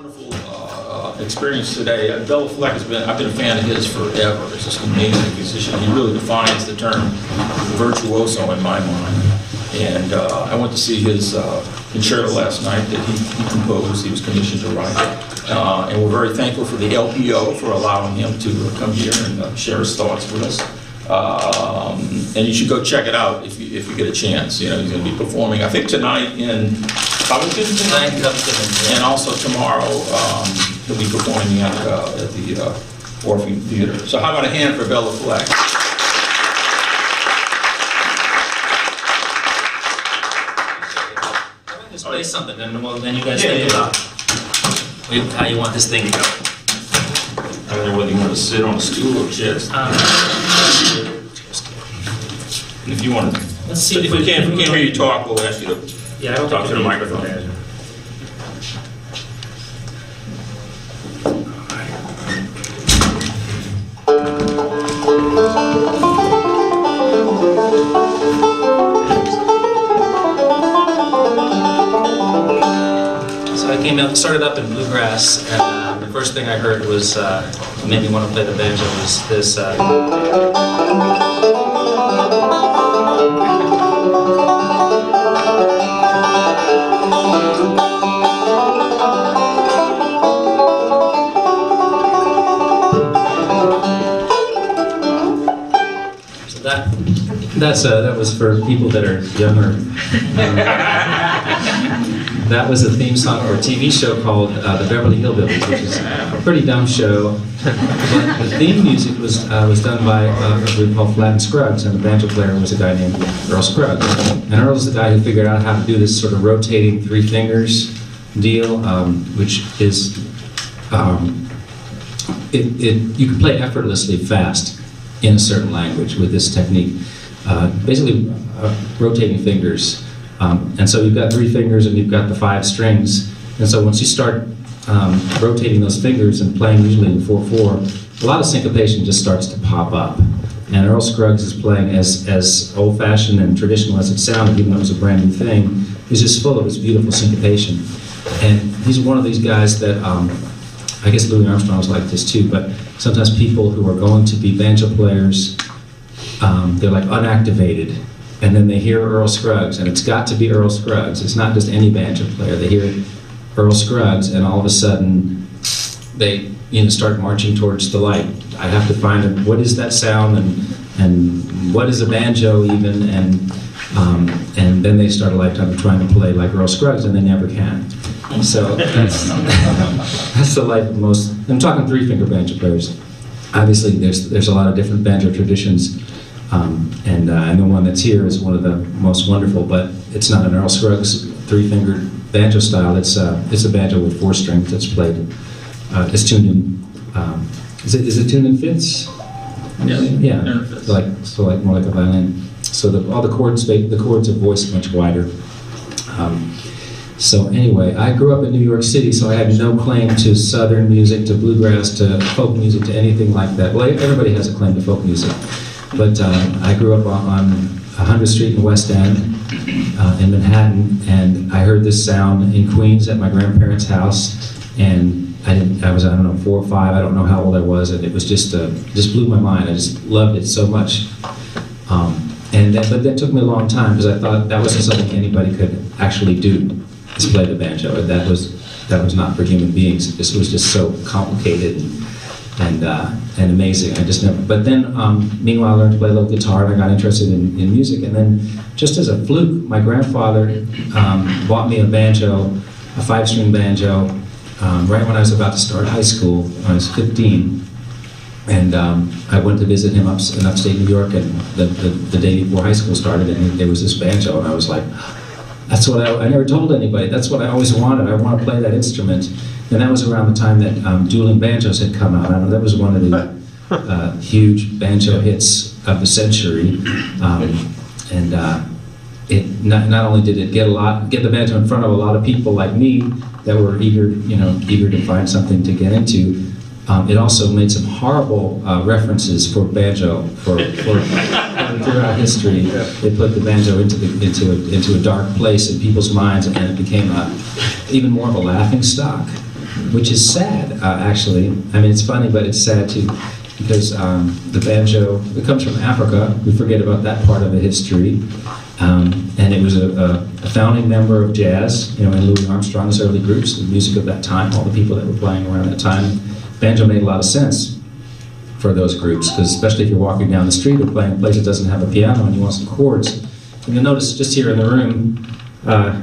Wonderful experience today. Bela Fleck I've been a fan of his forever. He's just an amazing musician. He really defines the term virtuoso in my mind. And I went to see his concerto last night that he composed, he was commissioned to write. And we're very thankful for the LPO for allowing him to come here and share his thoughts with us. And you should go check it out if you get a chance. You know, he's going to be performing, I think, tonight in Covington tonight, and also tomorrow he'll be performing at the Orpheum Theater. So how about a hand for Bela Fleck? Just play something, and then you guys think about how you want this thing to go. I don't know whether you want to sit on a stool or just. If you want to. Let's see if we can't hear you talk, we'll ask you to. Yeah, I don't talk to the microphone. So I started up in bluegrass, and the first thing I heard was made me want to play the banjo was this. That was for people that are younger. That was a theme song for a TV show called The Beverly Hillbillies, which is a pretty dumb show. But the theme music was done by a group called Earl Scruggs, and the banjo player was a guy named Earl Scruggs. And Earl's the guy who figured out how to do this sort of rotating three fingers deal, which is you can play effortlessly fast in a certain language with this technique. Basically rotating fingers. And so you've got three fingers and you've got the 5 strings. And so once you start rotating those fingers and playing usually in 4/4, a lot of syncopation just starts to pop up. And Earl Scruggs is playing as old-fashioned and traditional as it sounded, even though it was a brand new thing. He's just full of this beautiful syncopation. And he's one of these guys that, I guess Louis Armstrong was like this too, but sometimes people who are going to be banjo players, they're like unactivated, and then they hear Earl Scruggs, and it's got to be Earl Scruggs. It's not just any banjo player. They hear Earl Scruggs, and all of a sudden they start marching towards the light. I have to find what is that sound, and what is a banjo even, and then they start a lifetime of trying to play like Earl Scruggs, and they never can. So that's the life of most. I'm talking three-finger banjo players. Obviously, there's a lot of different banjo traditions. And the one that's here is one of the most wonderful, but it's not an Earl Scruggs three-fingered banjo style. It's a banjo with 4 strings that's played. It's tuned in. Is it tuned in fifths? Yeah. So like more like a violin. So all the chords are voiced much wider. So anyway, I grew up in New York City, so I had no claim to Southern music, to bluegrass, to folk music, to anything like that. Well, everybody has a claim to folk music. But I grew up on 100th Street in West End, in Manhattan, and I heard this sound in Queens at my grandparents' house, and I was, I don't know, 4 or 5, I don't know how old I was, and it was just blew my mind. I just loved it so much. But that took me a long time, because I thought that wasn't something anybody could actually do, is play the banjo. That was not for human beings. It was just so complicated and amazing. I just never. But then, meanwhile, I learned to play a little guitar, and I got interested in music. And then, just as a fluke, my grandfather bought me a banjo, a 5-string banjo, right when I was about to start high school. When I was 15, and I went to visit him in upstate New York, and the day before high school started, and there was this banjo, and I was like, that's what I never told anybody. That's what I always wanted. I want to play that instrument. And that was around the time that dueling banjos had come out. I know that was one of the huge banjo hits of the century. It not only did it get the banjo in front of a lot of people like me that were eager to find something to get into. It also made some horrible references for banjo throughout history. It put the banjo into a dark place in people's minds, and it became even more of a laughing stock. which is sad, actually. I mean, it's funny, but it's sad too, because the banjo, it comes from Africa. We forget about that part of the history. And it was a founding member of jazz, in Louis Armstrong's early groups, the music of that time, all the people that were playing around that time. Banjo made a lot of sense for those groups, because especially if you're walking down the street or playing a place that doesn't have a piano and you want some chords. And you'll notice just here in the room,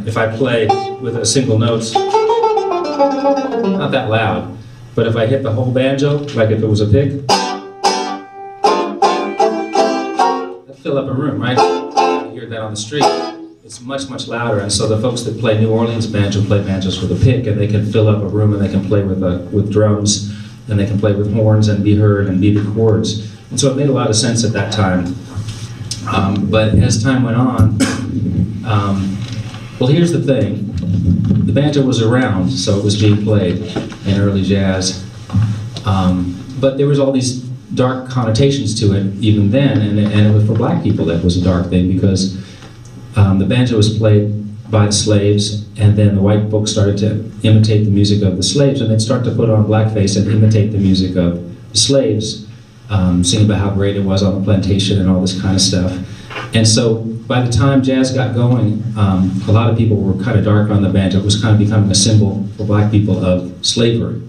if I play with a single notes, not that loud, but if I hit the whole banjo, like if it was a pick, that'd fill up a room, right? You hear that on the street, it's much, much louder. And so the folks that play New Orleans banjo play banjos with a pick, and they can fill up a room, and they can play with drums, and they can play with horns and be heard and be the chords. And so it made a lot of sense at that time. But as time went on, well, here's the thing. The banjo was around, so it was being played in early jazz. But there was all these dark connotations to it even then, and it was for black people that was a dark thing, because the banjo was played by the slaves, and then the white folks started to imitate the music of the slaves, and they'd start to put on blackface and imitate the music of the slaves, sing about how great it was on the plantation and all this kind of stuff. And so by the time jazz got going, a lot of people were kind of dark on the banjo. It was kind of becoming a symbol for black people of slavery.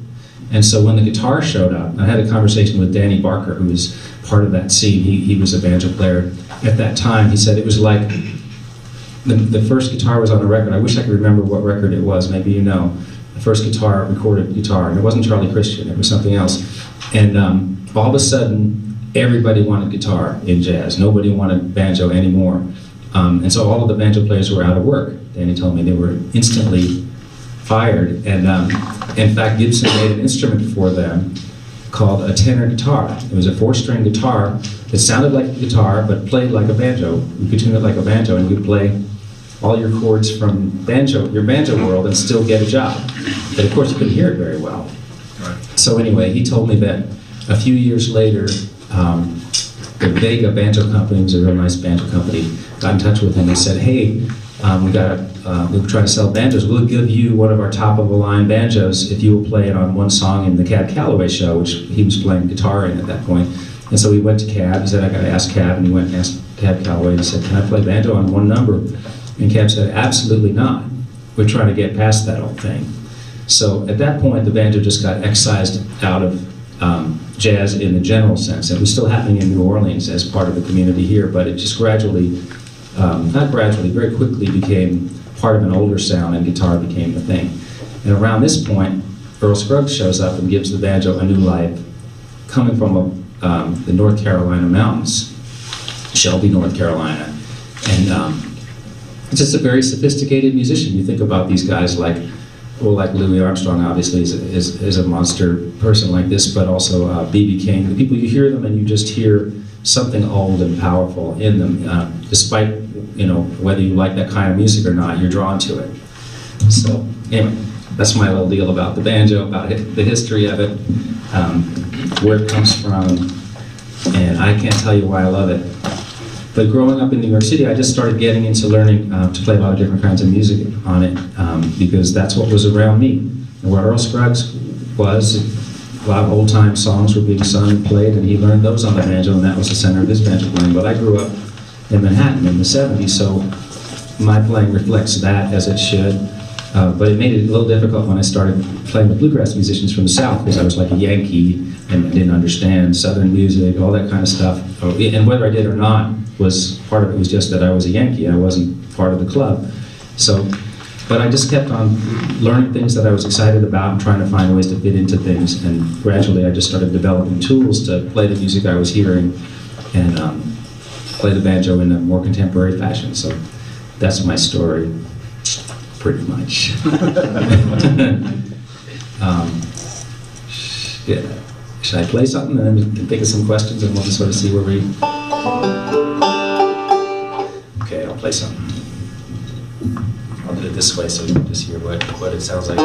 And so when the guitar showed up, I had a conversation with Danny Barker, who was part of that scene. He was a banjo player at that time. He said it was like the first guitar was on a record. I wish I could remember what record it was. Maybe you know. The first recorded guitar. And it wasn't Charlie Christian. It was something else. And all of a sudden, everybody wanted guitar in jazz. Nobody wanted banjo anymore. And so all of the banjo players were out of work. Danny told me they were instantly fired. And in fact, Gibson made an instrument for them called a tenor guitar. It was a 4-string guitar that sounded like a guitar but played like a banjo. You could tune it like a banjo, and you could play all your chords from your banjo world, and still get a job. But of course, you couldn't hear it very well. Right. So anyway, he told me that a few years later, the Vega Banjo Company, was a real nice banjo company, got in touch with him and said, hey, we're trying to sell banjos. We'll give you one of our top-of-the-line banjos if you will play it on one song in the Cab Calloway show, which he was playing guitar in at that point. And so we went to Cab. He said, I got to ask Cab. And he went and asked Cab Calloway. He said, can I play banjo on one number? And Cab said, absolutely not. We're trying to get past that old thing. So at that point, the banjo just got excised out of jazz in the general sense. It was still happening in New Orleans as part of the community here, but it just gradually, not gradually, very quickly became part of an older sound, and guitar became the thing. And around this point, Earl Scruggs shows up and gives the banjo a new life, coming from the North Carolina mountains, Shelby, North Carolina. And it's just a very sophisticated musician. You think about these guys like Louis Armstrong, obviously, is a monster person like this, but also B.B. King. The people, you hear them and you just hear something old and powerful in them, despite, whether you like that kind of music or not, you're drawn to it. So, anyway, that's my little deal about the banjo, about the history of it, where it comes from, and I can't tell you why I love it. But growing up in New York City, I just started getting into learning to play a lot of different kinds of music on it, because that's what was around me. And where Earl Scruggs was, a lot of old-time songs were being sung and played, and he learned those on the banjo, and that was the center of his banjo playing. But I grew up in Manhattan in the 70s, so my playing reflects that as it should. But it made it a little difficult when I started playing with bluegrass musicians from the South, because I was like a Yankee and I didn't understand Southern music, all that kind of stuff. And whether I did or not, part of it was just that I was a Yankee. I wasn't part of the club. But I just kept on learning things that I was excited about and trying to find ways to fit into things. And gradually I just started developing tools to play the music I was hearing and play the banjo in a more contemporary fashion. So that's my story, pretty much. Yeah. Should I play something and then we can think of some questions and we'll just sort of see where we... Okay, I'll play something. I'll do it this way so you can just hear what it sounds like.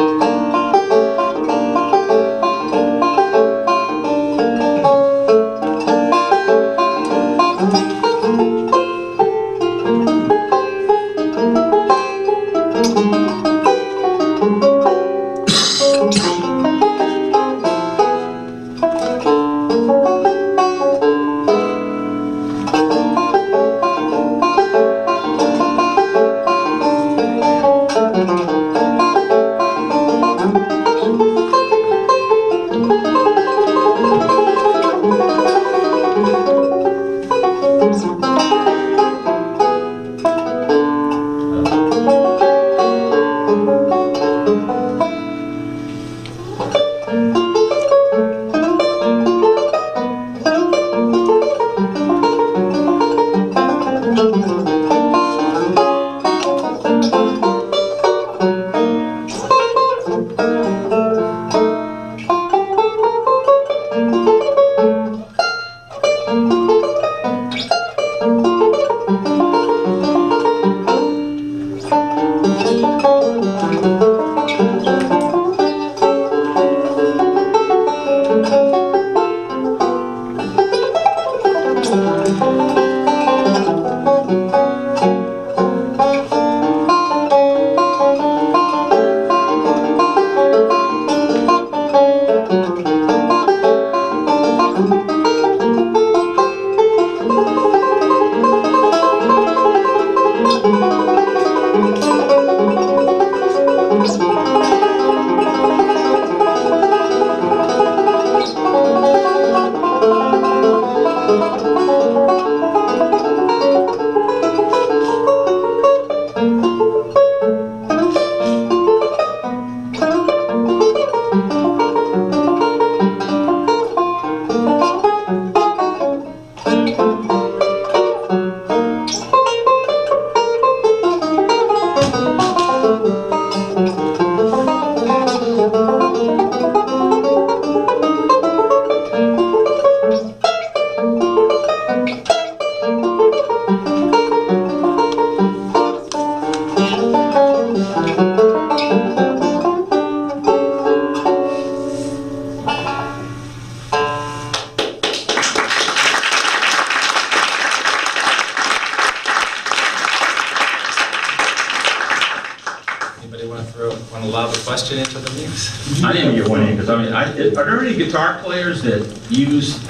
Want to lob a question into the mix? I didn't get one in, because I mean, are there any guitar players that use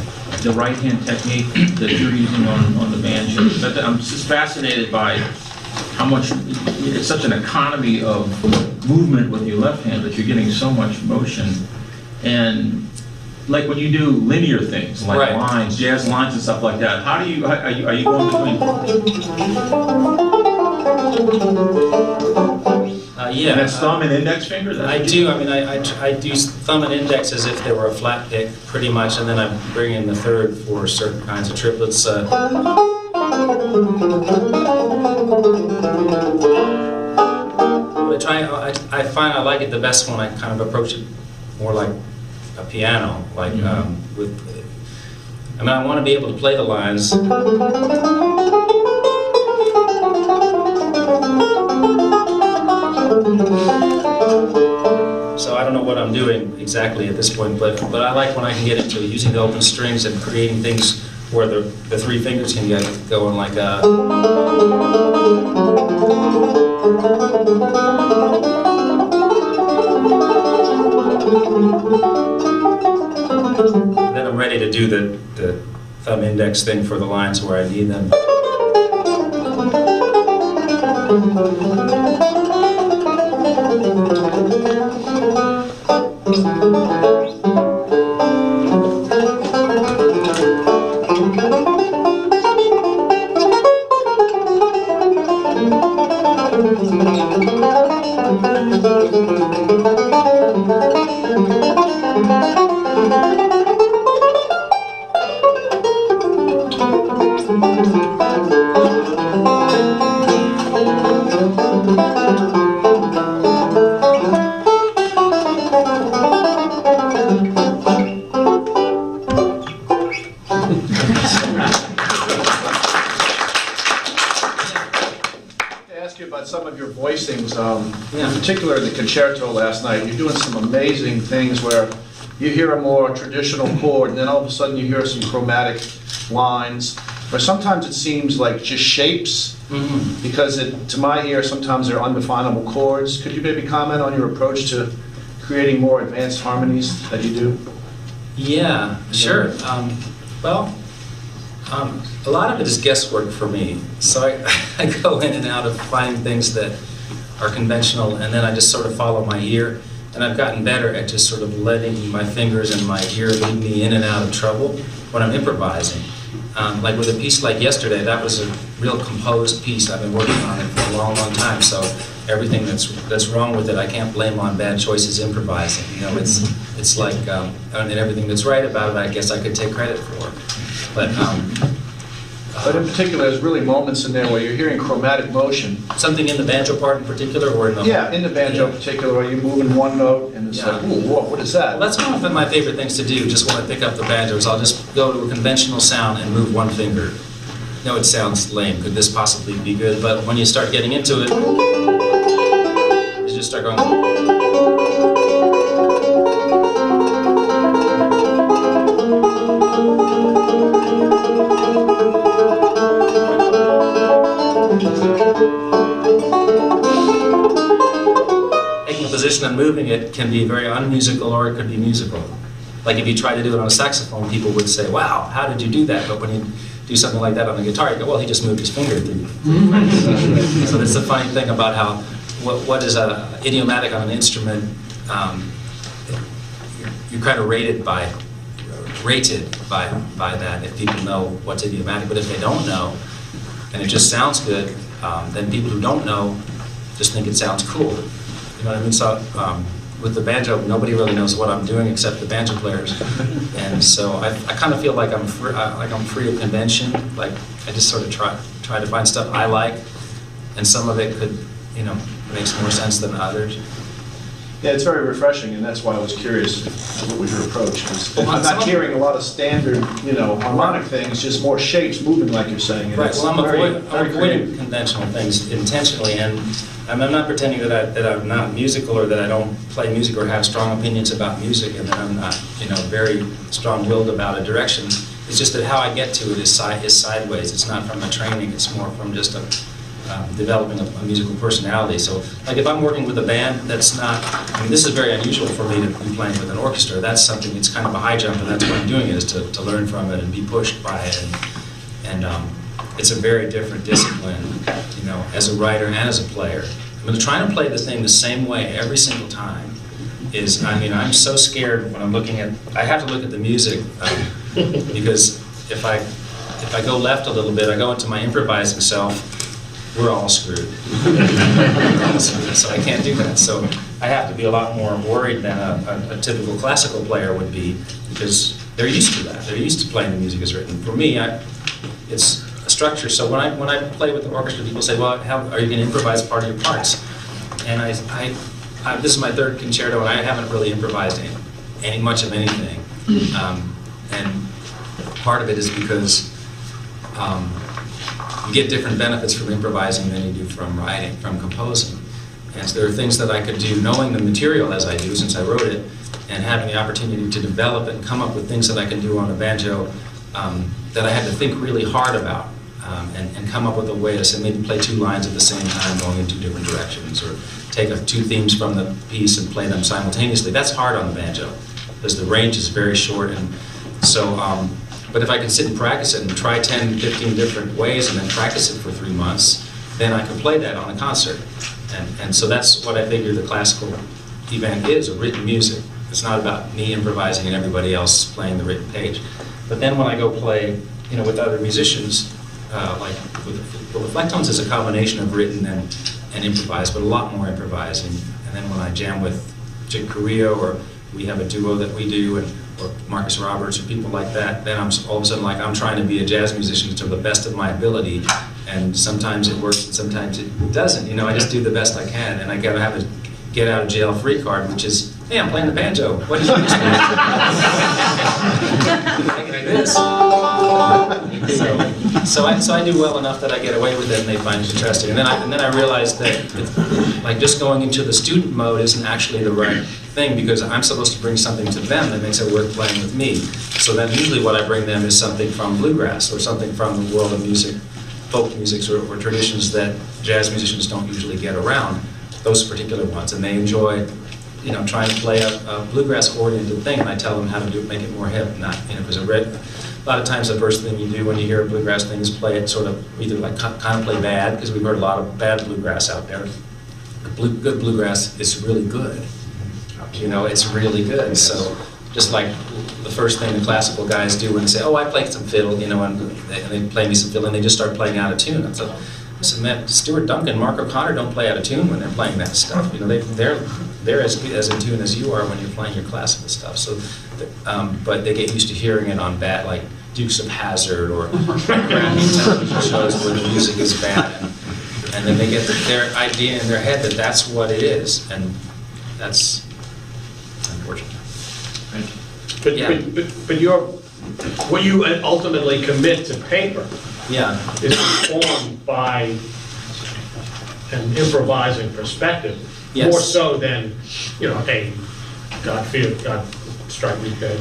the right-hand technique that you're using on the banjo? I'm just fascinated by how much, it's such an economy of movement with your left hand that you're getting so much motion. And like when you do linear things, like right. lines, jazz lines and stuff like that, how do you, are you going between? Yeah. And that's thumb and index fingers? I do. I mean, I do thumb and index as if they were a flat pick, pretty much, and then I bring in the third for certain kinds of triplets. I find I like it the best when I kind of approach it more like a piano, like with. I mean, I want to be able to play the lines. So I don't know what I'm doing exactly at this point, but I like when I can get into using the open strings and creating things where the three fingers can get going like a. Then I'm ready to do the thumb index thing for the lines where I need them. In particular, the concerto last night, you're doing some amazing things where you hear a more traditional chord, and then all of a sudden you hear some chromatic lines, or sometimes it seems like just shapes, because to my ear, sometimes they're undefinable chords. Could you maybe comment on your approach to creating more advanced harmonies that you do? Yeah, sure. A lot of it is guesswork for me. So I go in and out of finding things that are conventional, and then I just sort of follow my ear. And I've gotten better at just sort of letting my fingers and my ear lead me in and out of trouble when I'm improvising. Like with a piece like yesterday, that was a real composed piece. I've been working on it for a long, long time. So everything that's wrong with it, I can't blame on bad choices improvising. You know, it's like, and everything that's right about it, I guess I could take credit for. But in particular, there's really moments in there where you're hearing chromatic motion. Something in the banjo part in particular, or in the Yeah, in the banjo in particular, where you're moving one note and it's like, ooh, whoa, what is that? Well, that's one of my favorite things to do. Just when I pick up the banjo, is I'll just go to a conventional sound and move one finger. I know it sounds lame. Could this possibly be good? But when you start getting into it, you just start going. Position and moving it can be very unmusical, or it could be musical. Like if you try to do it on a saxophone, people would say, wow, how did you do that? But when you do something like that on the guitar, you go, well, he just moved his finger through. So that's the funny thing about how, what is idiomatic on an instrument, you're kind of rated by that if people know what's idiomatic. But if they don't know, and it just sounds good, then people who don't know just think it sounds cool. You know what I mean? So with the banjo, nobody really knows what I'm doing except the banjo players, and so I kind of feel like I'm free of convention. Like I just sort of try to find stuff I like, and some of it could, you know, makes more sense than others. Yeah, it's very refreshing, and that's why I was curious what was your approach. Because I'm not hearing a lot of standard, you know, harmonic things, just more shapes moving, like you're saying. And right. Well, I'm avoiding creative. Conventional things intentionally, and I'm not pretending that I'm not musical, or that I don't play music or have strong opinions about music, and that I'm not, you know, very strong-willed about a direction. It's just that how I get to it is sideways. It's not from a training. It's more from just developing a musical personality. So, like if I'm working with a band, that's not, I mean, this is very unusual for me to be playing with an orchestra. That's something, it's kind of a high jump, and that's what I'm doing, is to learn from it and be pushed by it. And it's a very different discipline, you know, as a writer and as a player. I mean, trying to play the thing the same way every single time is, I mean, I'm so scared when I'm looking at, I have to look at the music, because if I go left a little bit, I go into my improvising self, we're all screwed. So I can't do that. So I have to be a lot more worried than a typical classical player would be, because they're used to that. They're used to playing the music as written. For me, it's a structure. So when I play with the orchestra, people say, well, how are you going to improvise part of your parts? And this is my third concerto, and I haven't really improvised much of anything. And part of it is because you get different benefits from improvising than you do from writing, from composing. And so there are things that I could do knowing the material as I do, since I wrote it, and having the opportunity to develop it and come up with things that I can do on a banjo that I had to think really hard about, and come up with a way to say, maybe play two lines at the same time going in two different directions, or take two themes from the piece and play them simultaneously. That's hard on the banjo, because the range is very short. And so, but if I can sit and practice it and try 10, 15 different ways and then practice it for 3 months, then I can play that on a concert. And so that's what I figure the classical event is, a written music. It's not about me improvising and everybody else playing the written page. But then when I go play, you know, with other musicians, like with Flecktones is a combination of written and improvised, but a lot more improvising. And then when I jam with Chick Corea, or we have a duo that we do, or Marcus Roberts, or people like that, then I'm all of a sudden like I'm trying to be a jazz musician to the best of my ability, and sometimes it works and sometimes it doesn't. You know, I just do the best I can, and I gotta have a get out of jail free card, which is, hey, I'm playing the banjo. What did you expect? Like this. So I do well enough that I get away with it, and they find it interesting. And then I realized that like just going into the student mode isn't actually the right thing, because I'm supposed to bring something to them that makes it worth playing with me. So then usually what I bring them is something from bluegrass, or something from the world of music, folk music, or traditions that jazz musicians don't usually get around, those particular ones. And they enjoy, you know, trying to play a bluegrass-oriented thing, and I tell them how to do it, make it more hip, not, you know, because a lot of times the first thing you do when you hear a bluegrass thing is play it sort of, either like kind of play bad, because we've heard a lot of bad bluegrass out there. Good bluegrass is really good. You know, it's really good. So just like the first thing the classical guys do when they say, oh, I played some fiddle, you know, and they play me some fiddle, and they just start playing out of tune. I said, man, Stuart Duncan, Mark O'Connor don't play out of tune when they're playing that stuff. You know, they're as in tune as you are when you're playing your classical stuff. So, but they get used to hearing it on bad, like Dukes of Hazzard or crappy television shows where the music is bad, and then they get their idea in their head that that's what it is, and that's unfortunate. But, Yeah. but what you ultimately commit to paper Yeah. is informed by an improvising perspective, Yes. more so than, you know, a God strike me dead,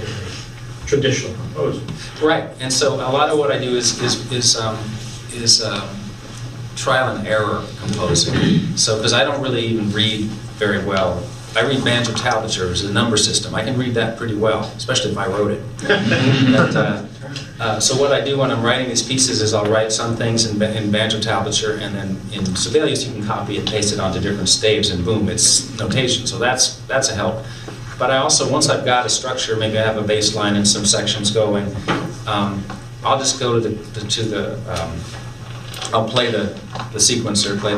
traditional composer. Right, and so a lot of what I do is trial and error composing. So, because I don't really even read very well. I read Banjo tablature, which is a number system. I can read that pretty well, especially if I wrote it. But, so what I do when I'm writing these pieces is I'll write some things in Banjo tablature, and then in Sibelius you can copy and paste it onto different staves, and boom, it's notation. So that's a help. But I also, once I've got a structure, maybe I have a bass line and some sections going, I'll just go to I'll play the sequencer, play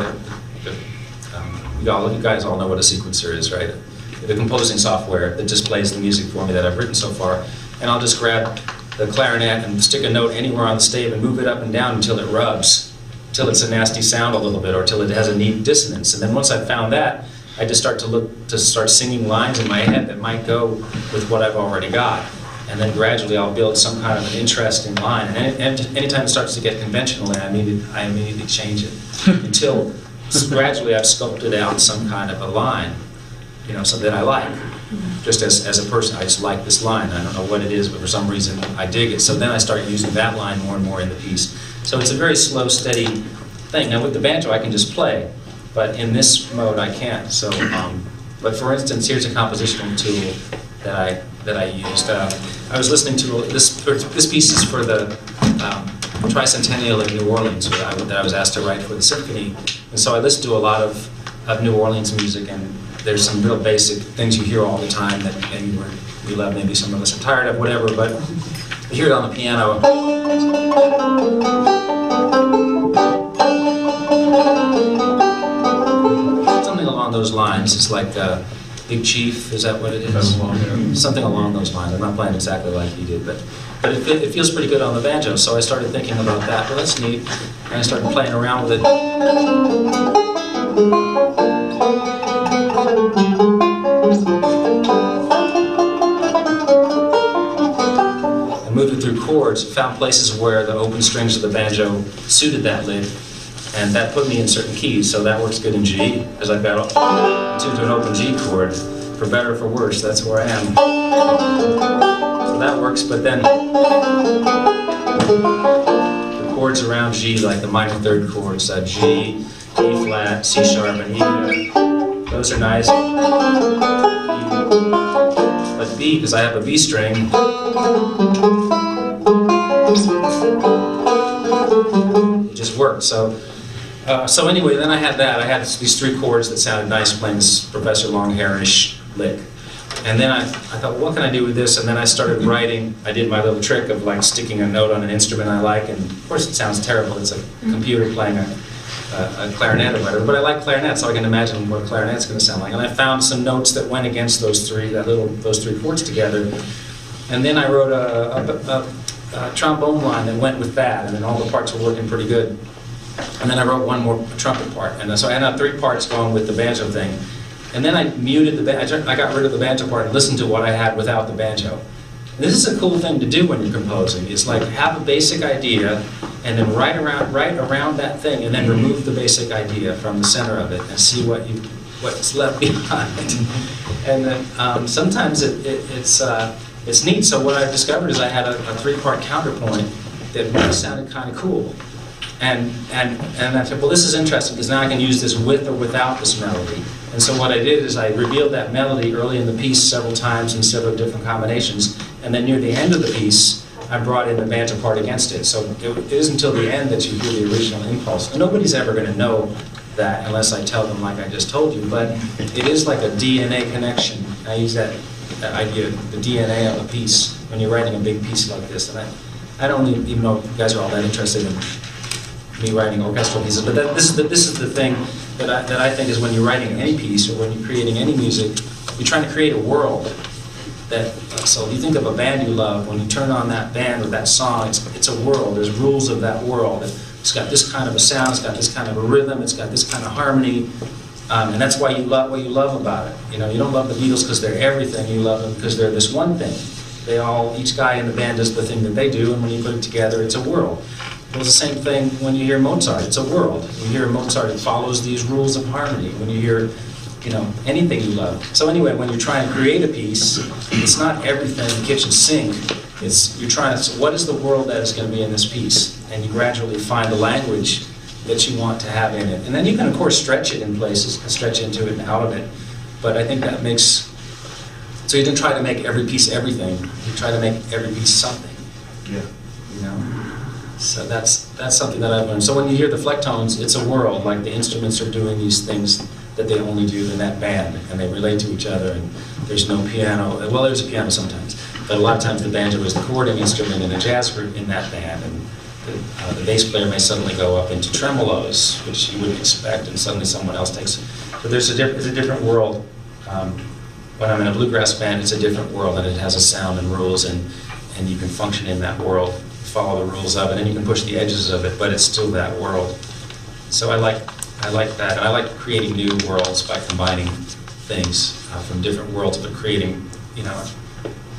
you guys all know what a sequencer is, right? The composing software that just plays the music for me that I've written so far. And I'll just grab the clarinet and stick a note anywhere on the stave and move it up and down until it rubs, until it's a nasty sound a little bit, or till it has a neat dissonance. And then once I've found that, I just start singing lines in my head that might go with what I've already got. And then gradually I'll build some kind of an interesting line. And anytime it starts to get conventional, I immediately change it until gradually I've sculpted out some kind of a line, you know, something that I like. Just as a person, I just like this line. I don't know what it is, but for some reason I dig it. So then I start using that line more and more in the piece. So it's a very slow, steady thing. Now with the banjo, I can just play, but in this mode I can't. So, but for instance, here's a compositional tool that I used. I was listening to this piece is for the tricentennial of New Orleans that I was asked to write for the symphony, and so I listened to a lot of New Orleans music, and there's some real basic things you hear all the time that maybe we love, maybe some of us are tired of, whatever, but you hear it on the piano. Something along those lines. It's like Big Chief, is that what it is? Something along those lines. I'm not playing exactly like he did, but it feels pretty good on the banjo, so I started thinking about that. Well, that's neat, and I started playing around with it. I moved it through chords, found places where the open strings of the banjo suited that lick, and that put me in certain keys, so that works good in G, because I've got to an open G chord. For better or for worse, that's where I am. So that works, but then the chords around G, like the minor third chords, G, E flat, C sharp, and E, those are nice. But B, because I have a B string, it just works. So anyway, then I had that. I had these three chords that sounded nice playing this Professor Longhair-ish lick. And then I thought, well, what can I do with this? And then I started writing. I did my little trick of like sticking a note on an instrument I like, and of course it sounds terrible. It's a computer playing a clarinet or whatever, but I like clarinet, so I can imagine what a clarinet's going to sound like. And I found some notes that went against those three chords together. And then I wrote a trombone line that went with that, and then all the parts were working pretty good. And then I wrote one more trumpet part, and so I had 3 parts going with the banjo thing. And then I muted I got rid of the banjo part and listened to what I had without the banjo. And this is a cool thing to do when you're composing. It's like have a basic idea, and then write around that thing, and then remove the basic idea from the center of it, and see what's left behind. And then sometimes it's neat. So what I discovered is I had a 3-part counterpoint that really sounded kind of cool. And I said, well, this is interesting because now I can use this with or without this melody. And so what I did is I revealed that melody early in the piece several times in several different combinations. And then near the end of the piece, I brought in the banjo part against it. So it isn't until the end that you hear the original impulse. And nobody's ever going to know that unless I tell them like I just told you. But it is like a DNA connection. I use that that idea, the DNA of a piece, when you're writing a big piece like this. And I don't even know if you guys are all that interested in me writing orchestral pieces, but this is the thing that I think is when you're writing any piece or when you're creating any music, you're trying to create a world that, so if you think of a band you love, when you turn on that band or that song, it's a world. There's rules of that world. It's got this kind of a sound, it's got this kind of a rhythm, it's got this kind of harmony, and that's why you love what you love about it. You know, you don't love the Beatles because they're everything, you love them because they're this one thing. Each guy in the band does the thing that they do, and when you put it together, it's a world. Well, it's the same thing when you hear Mozart, it's a world. When you hear Mozart, it follows these rules of harmony. When you hear, you know, anything you love. So anyway, when you're trying to create a piece, it's not everything kitchen sink. You're trying to, so what is the world that is going to be in this piece? And you gradually find the language that you want to have in it. And then you can, of course, stretch it in places, stretch into it and out of it. But I think that makes, so you don't try to make every piece everything. You try to make every piece something. Yeah. You know? So that's something that I've learned. So when you hear the Flecktones, it's a world, like the instruments are doing these things that they only do in that band, and they relate to each other, and there's no piano. Well, there's a piano sometimes, but a lot of times the banjo is the chording instrument in a jazz group in that band, and the bass player may suddenly go up into tremolos, which you wouldn't expect, and suddenly someone else takes it. So it's a different world. When I'm in a bluegrass band, it's a different world, and it has a sound and rules, and you can function in that world, follow the rules of it, and you can push the edges of it, but it's still that world. So I like that, and I like creating new worlds by combining things from different worlds, but creating, you know,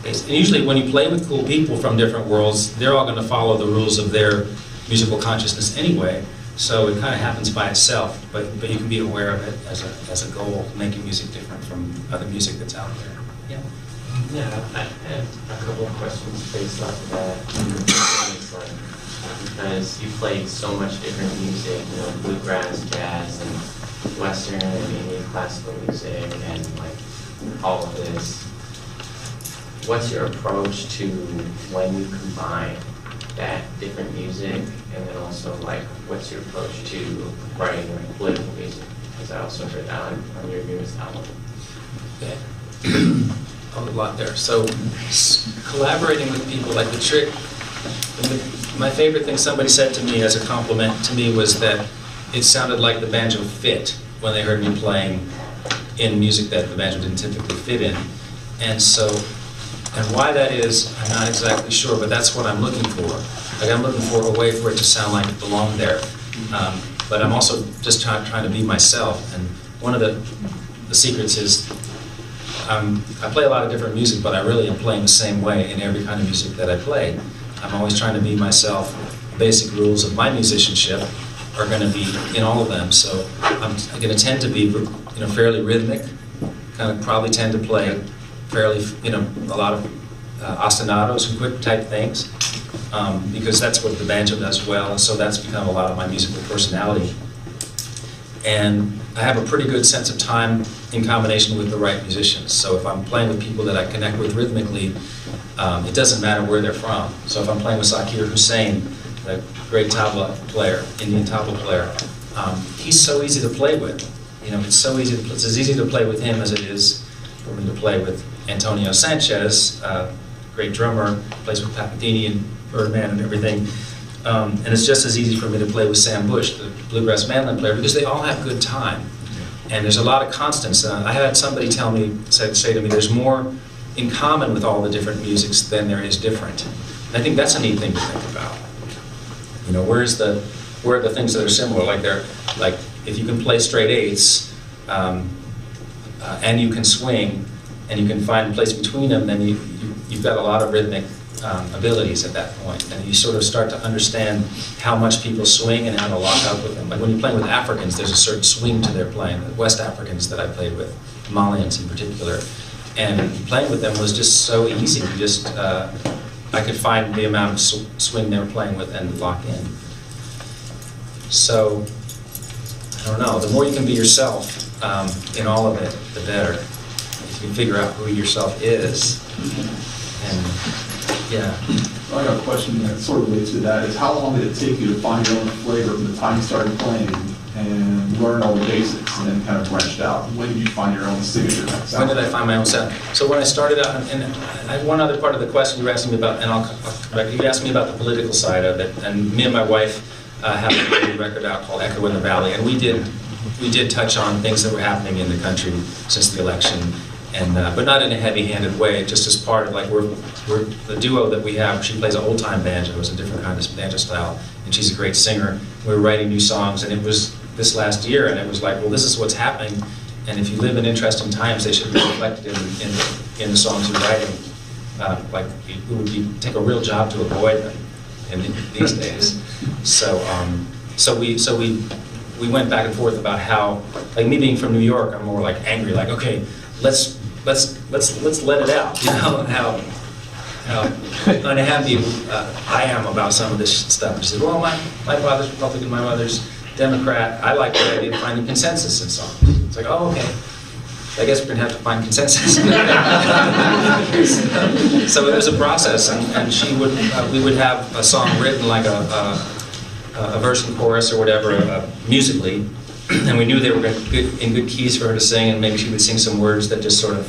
and usually when you play with cool people from different worlds, they're all going to follow the rules of their musical consciousness anyway, so it kind of happens by itself, but you can be aware of it as a goal, making music different from other music that's out there. Yeah. Yeah, I have a couple of questions based off of that. It's like, because you played so much different music, you know, bluegrass, jazz, and Western, and Indian classical music, and like all of this. What's your approach to when you combine that different music, and then also like, what's your approach to writing like political music? Because I also heard that on your newest album. Okay. A lot there. So collaborating with people, like the trick, my favorite thing somebody said to me as a compliment to me was that it sounded like the banjo fit when they heard me playing in music that the banjo didn't typically fit in. And so, and why that is, I'm not exactly sure, but that's what I'm looking for. Like I'm looking for a way for it to sound like it belonged there. But I'm also just trying to be myself. And one of the secrets is I play a lot of different music, but I really am playing the same way in every kind of music that I play. I'm always trying to be myself. The basic rules of my musicianship are going to be in all of them. So I'm going to tend to be, you know, fairly rhythmic. Kind of probably tend to play fairly, you know, a lot of ostinatos and quick type things, because that's what the banjo does well, and so that's become a lot of my musical personality. And I have a pretty good sense of time in combination with the right musicians. So if I'm playing with people that I connect with rhythmically, it doesn't matter where they're from. So if I'm playing with Zakir Hussain, the great tabla player, Indian tabla player, he's so easy to play with. You know, it's as easy to play with him as it is for me to play with Antonio Sanchez, great drummer, plays with Papadini and Birdman and everything. And it's just as easy for me to play with Sam Bush, the bluegrass mandolin player, because they all have good time. And there's a lot of constants. I had somebody say to me, there's more in common with all the different musics than there is different. And I think that's a neat thing to think about. You know, where are the things that are similar? Like if you can play straight eighths, and you can swing, and you can find a place between them, then you've got a lot of rhythmic abilities at that point, and you sort of start to understand how much people swing and how to lock up with them. Like when you're playing with Africans, there's a certain swing to their playing. The West Africans that I played with, Malians in particular, and playing with them was just so easy. I could find the amount of swing they were playing with and lock in. So, I don't know, the more you can be yourself in all of it, the better. If you can figure out who yourself is. And yeah. I got a question that sort of relates to that. Is how long did it take you to find your own flavor from the time you started playing and learn all the basics, and then kind of branched out? When did you find your own signature sound? When did I find my own sound? So when I started out, and I had one other part of the question you were asking me about, and I'll come back. You asked me about the political side of it, and me and my wife have a record out called Echo in the Valley, and we did touch on things that were happening in the country since the election, and but not in a heavy-handed way, just as part of, like, we're the duo that we have. She plays an old-time banjo, it's a different kind of banjo style, and she's a great singer. We were writing new songs, and it was this last year, and it was like, well, this is what's happening, and if you live in interesting times, they should be reflected in the songs you're writing. Like, it would take a real job to avoid them in these days. So we went back and forth about how, like, me being from New York, I'm more like angry, like, okay, let's let it out, you know, how unhappy I am about some of this stuff. She said, well, my father's Republican, my mother's Democrat. I like the idea of finding consensus in songs. It's like, oh, okay. I guess we're going to have to find consensus. So it was a process, and we would have a song written like a verse and chorus or whatever, musically, and we knew they were in good keys for her to sing, and maybe she would sing some words that just sort of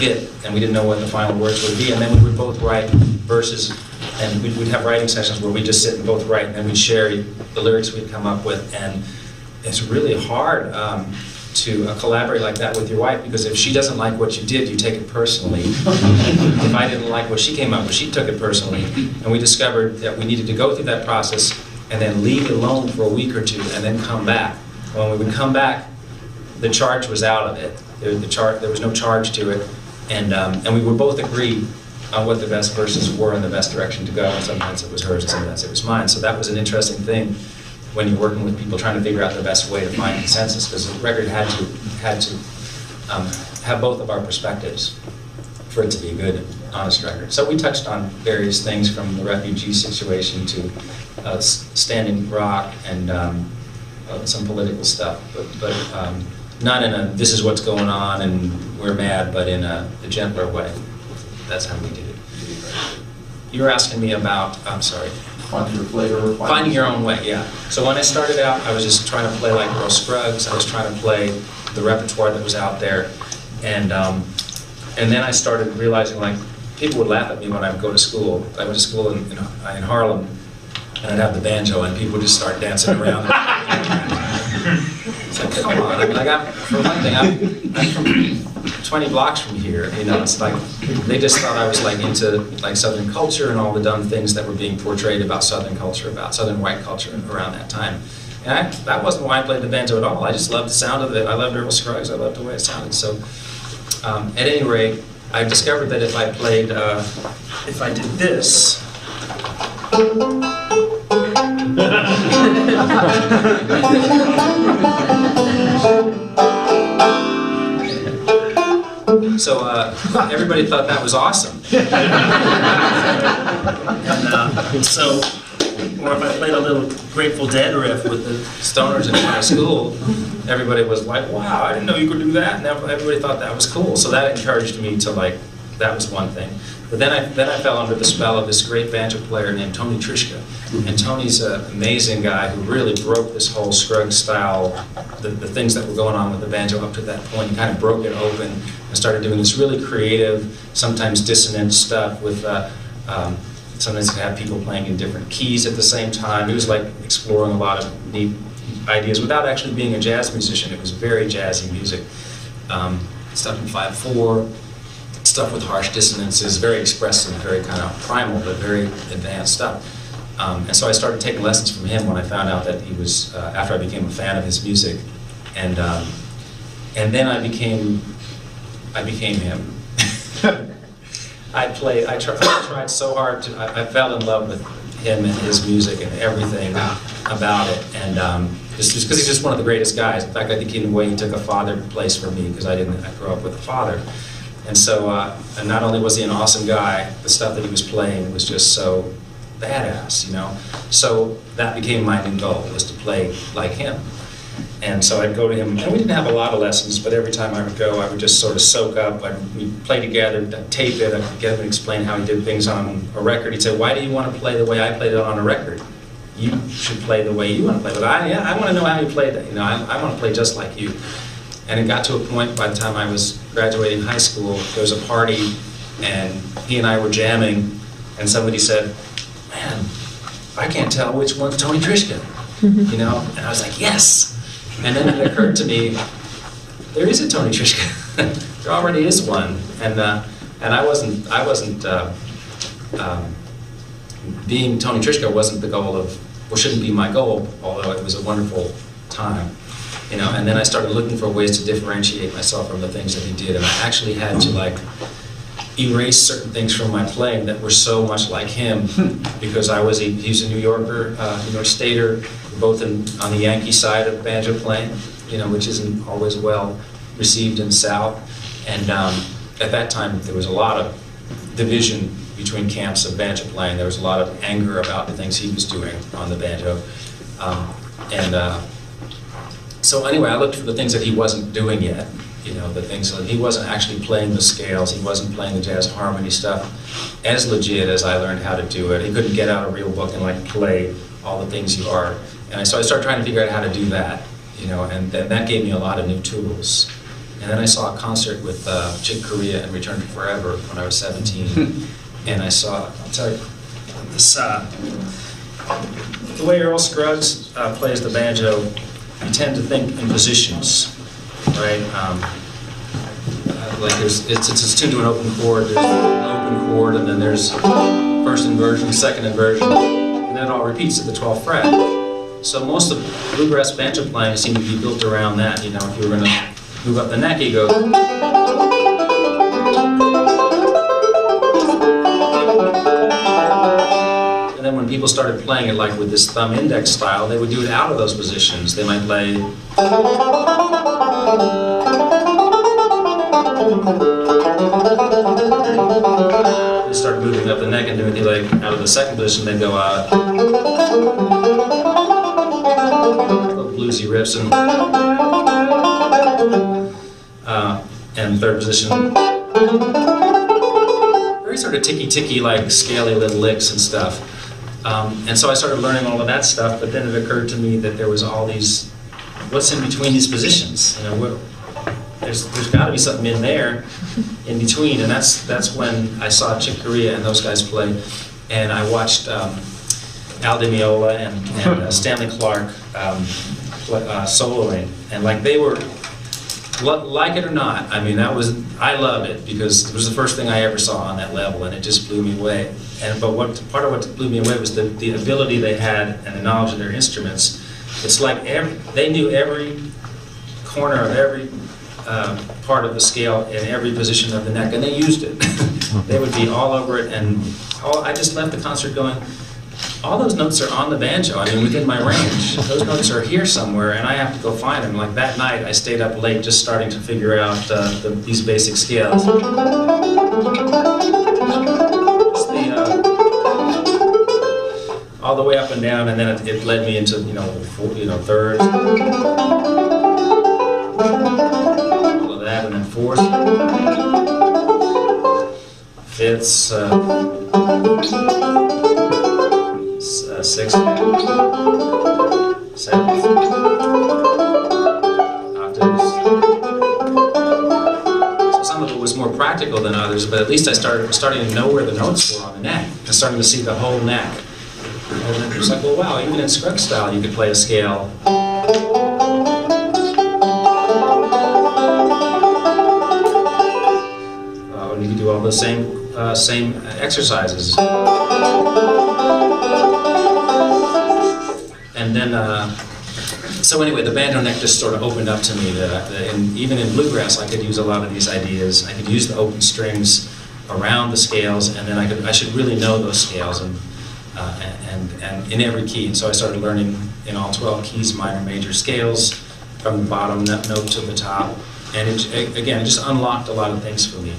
fit, and we didn't know what the final words would be, and then we would both write verses, and we'd have writing sessions where we'd just sit and both write, and then we'd share the lyrics we'd come up with, and it's really hard to collaborate like that with your wife, because if she doesn't like what you did, you take it personally. If I didn't like what she came up with, she took it personally, and we discovered that we needed to go through that process and then leave it alone for a week or two, and then come back. When we would come back, the charge was out of it. There was no charge to it, and we would both agree on what the best verses were and the best direction to go, and sometimes it was hers and sometimes it was mine. So that was an interesting thing when you're working with people trying to figure out the best way to find consensus, because the record had to have both of our perspectives for it to be a good, honest record. So we touched on various things, from the refugee situation to standing rock and some political stuff, but not in a this is what's going on and we're mad, but in a gentler way. That's how we did it. You were asking me about, I'm sorry. Finding your flavor. Finding your own way, yeah. So when I started out, I was just trying to play like Earl Scruggs. I was trying to play the repertoire that was out there, and then I started realizing, like, people would laugh at me when I would go to school. I went to school in Harlem, and I'd have the banjo, and people would just start dancing around. It's like, come on! For one thing, I'm from 20 blocks from here. You know, it's like they just thought I was like into like Southern culture and all the dumb things that were being portrayed about Southern culture, about Southern white culture around that time. And that wasn't why I played the banjo at all. I just loved the sound of it. I loved Earl Scruggs. I loved the way it sounded. So, at any rate, I discovered that if I played, if I did this. So everybody thought that was awesome. And, so, or if I played a little Grateful Dead riff with the stoners in my school, everybody was like, wow, I didn't know you could do that. And everybody thought that was cool. So that encouraged me to, like, that was one thing. But then I fell under the spell of this great banjo player named Tony Trischka. And Tony's an amazing guy who really broke this whole Scruggs style, the things that were going on with the banjo up to that point. He kind of broke it open and started doing this really creative, sometimes dissonant stuff with, sometimes he'd have people playing in different keys at the same time. He was like exploring a lot of neat ideas without actually being a jazz musician. It was very jazzy music. Stuff in 5/4. Stuff with harsh dissonances, very expressive, very kind of primal, but very advanced stuff. And so I started taking lessons from him when I found out that he was, after I became a fan of his music. And then I became him. I tried so hard I fell in love with him and his music and everything about it. And just because he's just one of the greatest guys. In fact, I think in a way he took a father place for me, because I grew up with a father. And so, and not only was he an awesome guy, the stuff that he was playing was just so badass, you know. So that became my new goal, was to play like him. And so I'd go to him, and we didn't have a lot of lessons, but every time I would go, I would just sort of soak up. We'd play together, I'd tape it, I'd get him to explain how he did things on a record. He'd say, why do you want to play the way I played it on a record? you should play the way you want to play. But I want to know how you play that. You know, I want to play just like you. And it got to a point by the time I was graduating high school, there was a party, and he and I were jamming, and somebody said, "Man, I can't tell which one's Tony Trischka." You know, and I was like, "Yes!" And then it occurred to me, there is a Tony Trischka. There already is one, and I wasn't being Tony Trischka wasn't the goal of, or shouldn't be my goal, although it was a wonderful time, you know. And then I started looking for ways to differentiate myself from the things that he did, and I actually had to like erase certain things from my playing that were so much like him, because he's a New Yorker, New York Stater, both on the Yankee side of banjo playing, you know, which isn't always well received in the South. And at that time, there was a lot of division between camps of banjo playing. There was a lot of anger about the things he was doing on the banjo. So anyway, I looked for the things that he wasn't doing yet. You know, the things that he wasn't actually playing the scales, he wasn't playing the jazz harmony stuff as legit as I learned how to do it. He couldn't get out a real book and like play all the things you are. And so I started trying to figure out how to do that, you know, and then that gave me a lot of new tools. And then I saw a concert with Chick Corea and Return to Forever when I was 17. And I saw, I'll tell you, this, the way Earl Scruggs plays the banjo, you tend to think in positions, right? Like it's tuned to an open chord, there's an open chord, and then there's first inversion, second inversion, and then it all repeats at the 12th fret. So most of bluegrass banjo playing seemed to be built around that. You know, if you were going to move up the neck, you go. And then when people started playing it like with this thumb index style, they would do it out of those positions. They might play. They start moving up the neck and doing it like out of the second position. They go out. Little bluesy riffs and third position. Very sort of ticky like scaly little licks and stuff. And so I started learning all of that stuff, but then it occurred to me that there was all these, what's in between these positions? You know, there's got to be something in there, in between, and that's when I saw Chick Corea and those guys play, and I watched Al Di Meola and Stanley Clark soloing, and like they were, like it or not, I mean, I loved it because it was the first thing I ever saw on that level, and it just blew me away. But part of what blew me away was the ability they had and the knowledge of their instruments. It's like they knew every corner of every part of the scale in every position of the neck, and they used it. They would be all over it, and I just left the concert going, all those notes are on the banjo, I mean, within my range. Those notes are here somewhere, and I have to go find them. Like that night, I stayed up late just starting to figure out these basic scales. All the way up and down, and then it led me into thirds, all of that, and then fourths, fifths, sixths, sevenths, octaves. So some of it was more practical than others, but at least I starting to know where the notes were on the neck, and starting to see the whole neck. And then it was like, well, wow, even in Scruggs style, you could play a scale. And you could do all the same exercises. And then, so anyway, the banjo neck just sort of opened up to me. And even in bluegrass, I could use a lot of these ideas. I could use the open strings around the scales, and then I should really know those scales and in every key. And so I started learning in all 12 keys, minor, major scales, from the bottom note to the top. And it just unlocked a lot of things for me.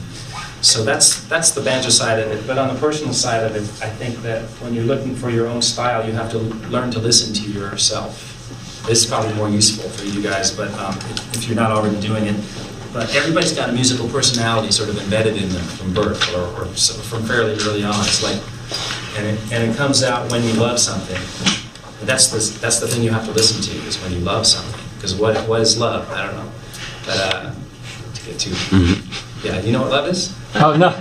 So that's the banjo side of it. But on the personal side of it, I think that when you're looking for your own style, you have to learn to listen to yourself. This is probably more useful for you guys, but if you're not already doing it. But everybody's got a musical personality sort of embedded in them from birth or from fairly early on. It's like, and it comes out when you love something. that's the thing you have to listen to, is when you love something. Because what is love? I don't know. But to get to, yeah, you know what love is? Oh, no.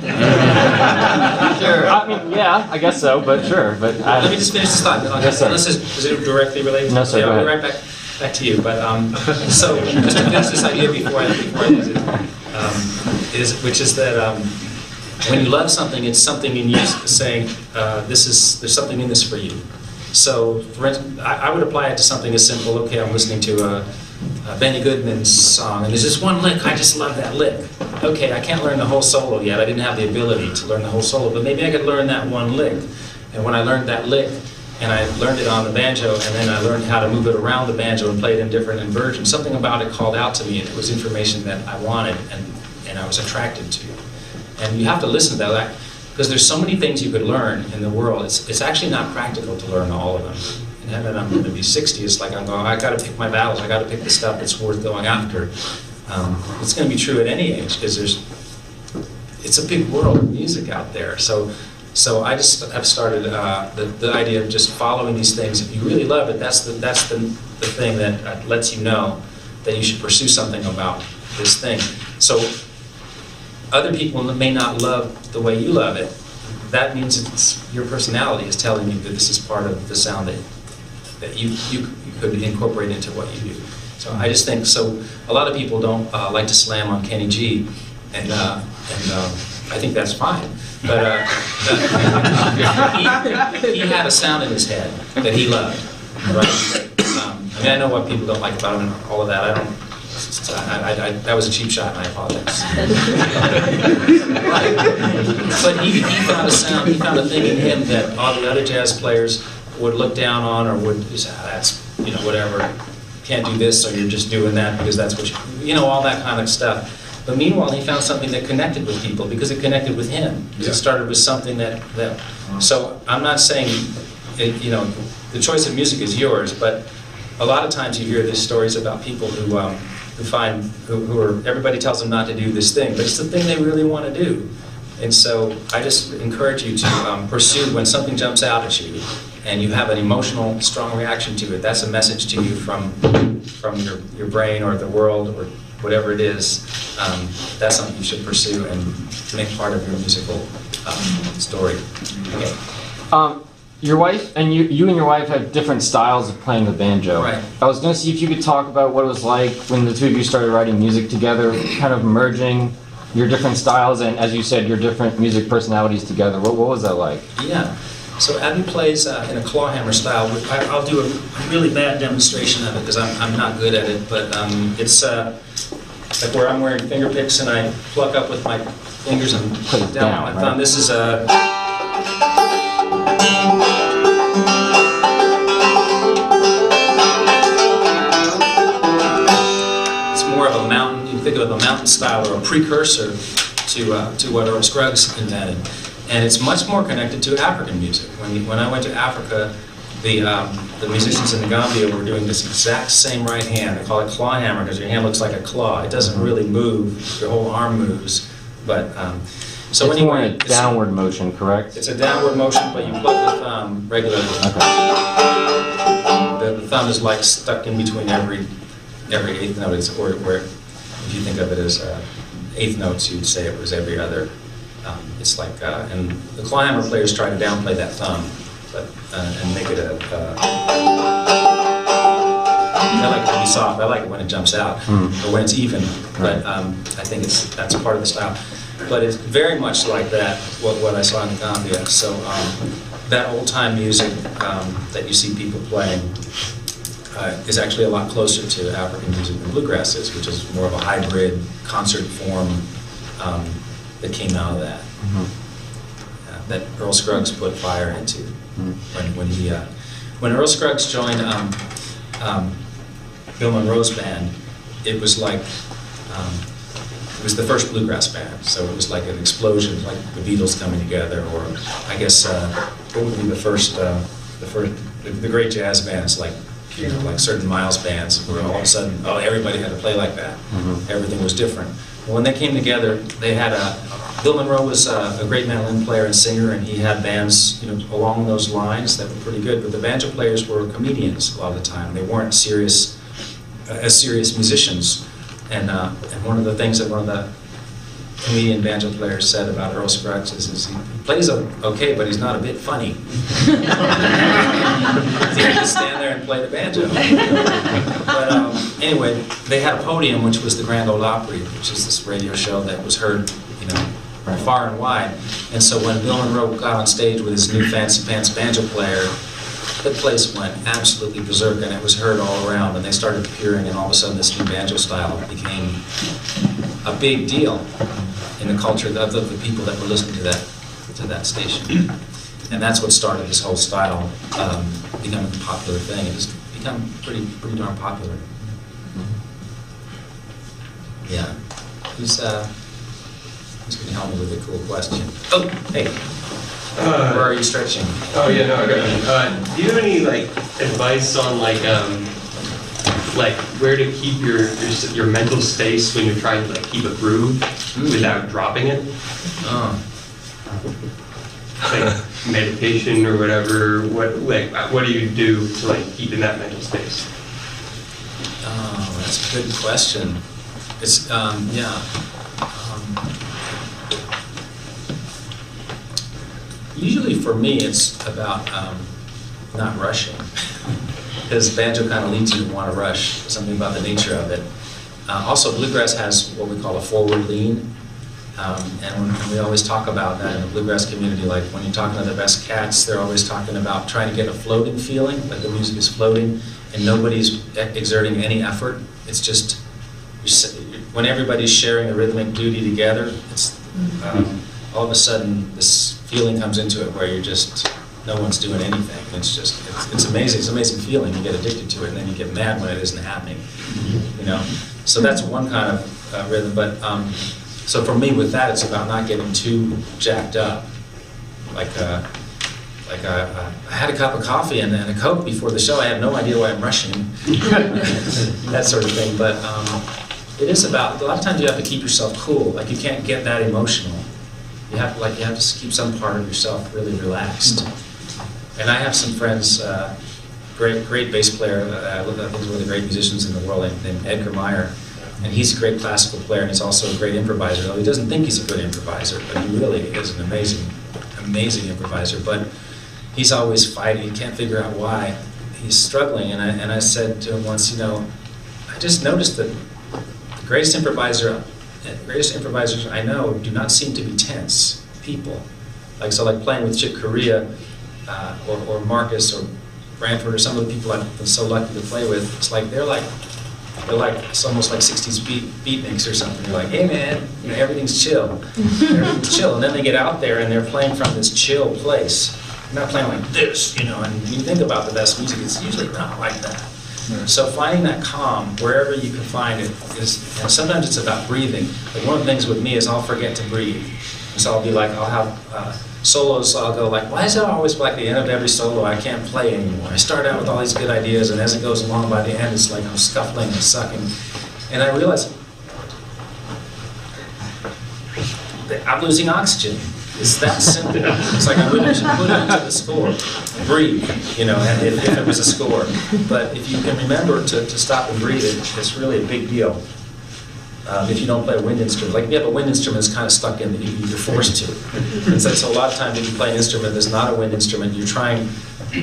Sure. I mean, yeah, I guess so, but sure. But Let me just finish this thought. Yes, sir. Unless is it directly related? No, sir, Yeah, go I'll be ahead. right back to you. But so just to finish this idea before I lose it, which is that when you love something, it's something in you saying there's something in this for you. So, for instance, I would apply it to something as simple. Okay, I'm listening to a Benny Goodman's song, and there's this one lick, I just love that lick. Okay, I can't learn the whole solo yet. I didn't have the ability to learn the whole solo, but maybe I could learn that one lick. And when I learned that lick, and I learned it on the banjo, and then I learned how to move it around the banjo and play it in different inversions, something about it called out to me, and it was information that I wanted and I was attracted to. And you have to listen to that, because there's so many things you could learn in the world. It's actually not practical to learn all of them. And then I'm going to be 60, it's like I'm going, I got to pick my battles, I got to pick the stuff that's worth going after. It's going to be true at any age, because it's a big world of music out there. So I just have started the idea of just following these things. If you really love it, that's the thing that lets you know that you should pursue something about this thing. So other people may not love the way you love it. That means it's your personality is telling you that this is part of the sound that you could incorporate into what you do. So I just think, so a lot of people don't like to slam on Kenny G, and I think that's fine. But he had a sound in his head that he loved, right? I mean, I know what people don't like about him and all of that. That was a cheap shot, and I apologize. But he found a sound, he found a thing in him that all the other jazz players would look down on, or would say, that's, whatever, can't do this, or you're just doing that because that's what all that kind of stuff. But meanwhile, he found something that connected with people because it connected with him. Yeah. It started with something that. So I'm not saying, the choice of music is yours, but a lot of times you hear these stories about people who everybody tells them not to do this thing, but it's the thing they really want to do. And so I just encourage you to pursue when something jumps out at you and you have an emotional, strong reaction to it. That's a message to you from your brain or the world or whatever it is. That's something you should pursue and make part of your musical story. Okay. Your wife and you and your wife have different styles of playing the banjo. Right. I was going to see if you could talk about what it was like when the two of you started writing music together, kind of merging your different styles and, as you said, your different music personalities together. What was that like? Yeah. So Abby plays in a clawhammer style. I'll do a really bad demonstration of it because I'm not good at it, but it's like where I'm wearing finger picks and I pluck up with my fingers and put it down my right? thumb. This is a... It's more of a mountain, you think of a mountain style or a precursor to what Earl Scruggs invented. And it's much more connected to African music. When I went to Africa, the musicians in the Gambia were doing this exact same right hand. They call it clawhammer because your hand looks like a claw. It doesn't really move, your whole arm moves. But so it's anyway, more a downward motion, correct? It's a downward motion, but you plug the thumb regularly. Okay. The thumb is like stuck in between every eighth note. Or if you think of it as eighth notes, you'd say it was every other. It's like, and the clawhammer players try to downplay that thumb, but and make it a. I like it to be soft. I like it when it jumps out, or when it's even. But I think that's part of the style. But it's very much like that. What I saw in the Gambia. So that old time music that you see people playing is actually a lot closer to African music than bluegrass is, which is more of a hybrid concert form. That came out of that, that Earl Scruggs put fire into. When Earl Scruggs joined Bill Monroe's band, it was like it was the first bluegrass band. So it was like an explosion, like the Beatles coming together, or I guess what would be the great jazz bands like certain Miles bands, where all of a sudden, everybody had to play like that. Everything was different. When they came together, they had Bill Monroe was a great mandolin player and singer, and he had bands, along those lines that were pretty good. But the banjo players were comedians a lot of the time. They weren't serious musicians. And one of the things that one of the comedian banjo players said about Earl Scruggs is he plays okay, but he's not a bit funny. He can just stand there and play the banjo. But anyway, they had a podium, which was the Grand Ole Opry, which is this radio show that was heard, far and wide. And so when Bill Monroe got on stage with his new fancy pants banjo player, the place went absolutely berserk, and it was heard all around. And they started appearing, and all of a sudden, this new banjo style became a big deal in the culture of the people that were listening to that station. And that's what started this whole style becoming a popular thing. It's become pretty darn popular. Yeah. Who's going to help me with a cool question? Oh, hey. Where are you stretching? Oh yeah, no, I got it. Do you have any advice on where to keep your mental space when you're trying to keep a groove without dropping it? Oh. Meditation or whatever. What do you do to keep in that mental space? Oh, that's a good question. It's usually for me, it's about not rushing, because banjo kind of leads you to want to rush. Something about the nature of it. Also, bluegrass has what we call a forward lean, and we always talk about that in the bluegrass community. Like when you're talking to the best cats, they're always talking about trying to get a floating feeling, like the music is floating, and nobody's exerting any effort. It's just when everybody's sharing a rhythmic duty together, it's all of a sudden this feeling comes into it where you're just, no one's doing anything. It's amazing. It's an amazing feeling. You get addicted to it, and then you get mad when it isn't happening. So that's one kind of rhythm. But so for me with that, it's about not getting too jacked up. I had a cup of coffee and a Coke before the show. I have no idea why I'm rushing. That sort of thing. But it is about, a lot of times you have to keep yourself cool. Like you can't get that emotional. You have to keep some part of yourself really relaxed. And I have some friends, great bass player, I think he's one of the great musicians in the world, named Edgar Meyer. And he's a great classical player, and he's also a great improviser. Though he doesn't think he's a good improviser, but he really is an amazing improviser. But he's always fighting. He can't figure out why he's struggling. And I said to him once, I just noticed that the greatest improvisers I know do not seem to be tense people. Like playing with Chick Corea or Marcus or Branford or some of the people I've been so lucky to play with. It's like it's almost like 60s beatniks or something. You're like, hey man, everything's chill. Everything's chill. And then they get out there and they're playing from this chill place. They're not playing like this, and when you think about the best music, it's usually not like that. So finding that calm, wherever you can find it, is, and sometimes it's about breathing. Like one of the things with me is I'll forget to breathe. So I'll be like, I'll have solos, so I'll go like, why is it always like the end of every solo I can't play anymore? I start out with all these good ideas, and as it goes along by the end, it's like I'm scuffling and sucking. And I realize that I'm losing oxygen. It's that simple. It's like I really should put it into the score. Breathe, and if it was a score. But if you can remember to stop and breathe, it's really a big deal. If you don't play a wind instrument. Like if you have a wind instrument, it's kind of stuck in, you're forced to. And so a lot of times if you play an instrument that's not a wind instrument, you're trying,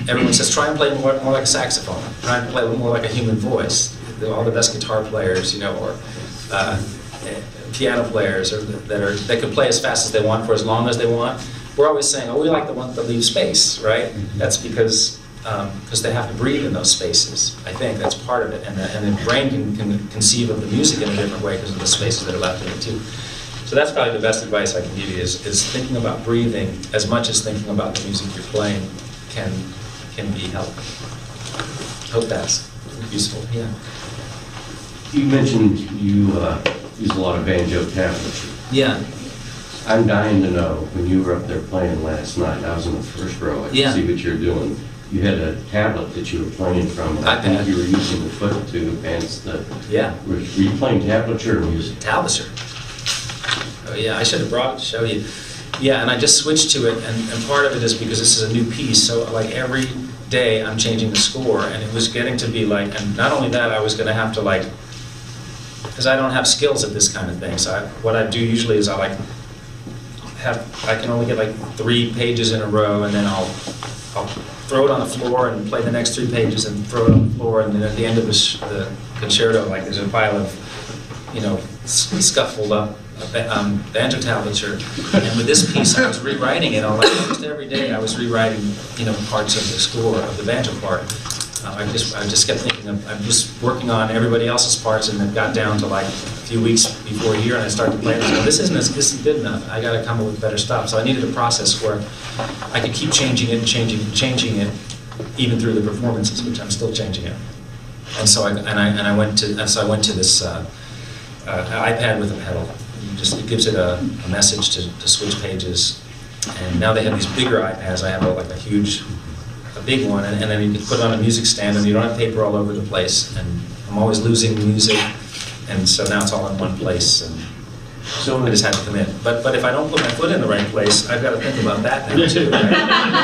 everyone says, try and play more like a saxophone. Try and play more like a human voice. All the best guitar players, or piano players that can play as fast as they want for as long as they want. We're always saying, we like the ones that leave space, right? That's because they have to breathe in those spaces. I think that's part of it. And the brain can conceive of the music in a different way because of the spaces that are left in it too. So that's probably the best advice I can give you is thinking about breathing as much as thinking about the music you're playing can be helpful. Hope that's useful. Yeah. You mentioned you use a lot of banjo tablature. Yeah. I'm dying to know, when you were up there playing last night, I was in the first row, I could see what you're doing. You had a tablet that you were playing from. I think you were using the foot to advance the... Yeah. Were you playing tablature or music? Tablature. Oh, yeah, I should have brought it to show you. Yeah, and I just switched to it, and part of it is because this is a new piece, so like every day I'm changing the score, and it was getting to be like, and not only that, I was going to have to like, because I don't have skills at this kind of thing, so what I do usually is I can only get like 3 pages in a row, and then I'll throw it on the floor and play the next 3 pages and throw it on the floor, and then at the end of the concerto, like there's a pile of, you know, scuffled up banjo tablature. And with this piece, I was rewriting it. Almost every day I was rewriting, you know, parts of the score of the banjo part. I just kept thinking I'm just working on everybody else's parts, and it got down to like a few weeks before a year, and I started playing. So this isn't good enough. I got to come up with better stuff. So I needed a process where I could keep changing it and changing it, even through the performances, which I'm still changing it. And so I went to this iPad with a pedal. It gives it a message to switch pages. And now they have these bigger iPads. I have a big one, and then you can put it on a music stand, and you don't have paper all over the place. And I'm always losing music, and so now it's all in one place. And so I just had to commit. But if I don't put my foot in the right place, I've got to think about that now too, right?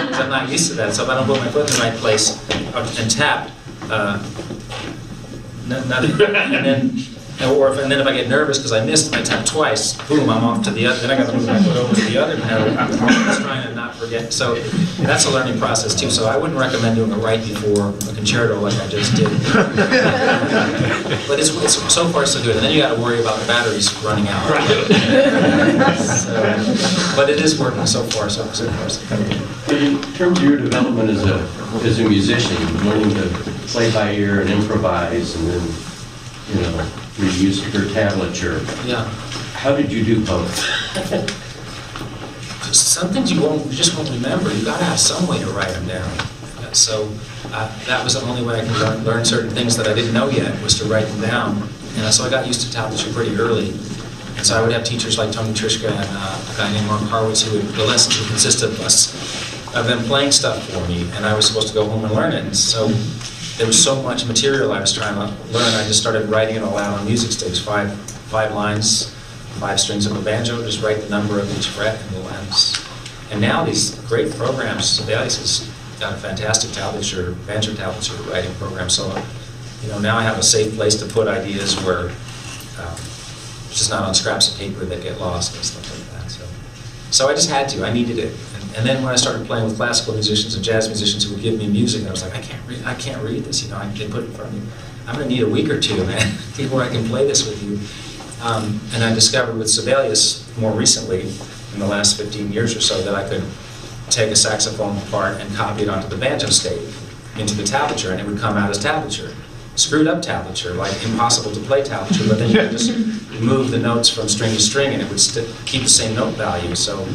Because I'm not used to that. So if I don't put my foot in the right place and tap, and then if I get nervous because I missed, I tap twice, boom, I'm off to the other, then I got to move my foot over to the other pedal. I'm just trying to not forget. So that's a learning process too. So I wouldn't recommend doing it right before a concerto like I just did. But it's so far so good. And then you got to worry about the batteries running out. But it is working so far so good. In terms of your development as a musician, learning to play by ear and improvise, and then, you know, read music or tablature. Yeah. How did you do both? Some things you just won't remember. You got to have some way to write them down. So that was the only way I could learn certain things that I didn't know yet, was to write them down. And so I got used to tablature pretty early. And so I would have teachers like Tony Trischka and a guy named Mark Harwitz, the lessons would consist of them playing stuff for me, and I was supposed to go home and learn it. And so there was so much material I was trying to learn, I just started writing it all out on music sticks, five lines, 5 strings of a banjo, just write the number of each fret and the lengths. And now these great programs, Sibelius has got a fantastic tablature, banjo tablature writing program, so you know, now I have a safe place to put ideas where it's just not on scraps of paper that get lost and stuff like that. So I just had to, I needed it. And then when I started playing with classical musicians and jazz musicians who would give me music, I was like, I can't read this, you know, they put it in front of me. I'm going to need a week or two, man, before I can play this with you. And I discovered with Sibelius more recently, in the last 15 years or so, that I could take a saxophone part and copy it onto the banjo stave into the tablature, and it would come out as tablature. Screwed up tablature, like impossible to play tablature, but then you could just move the notes from string to string and it would keep the same note value. So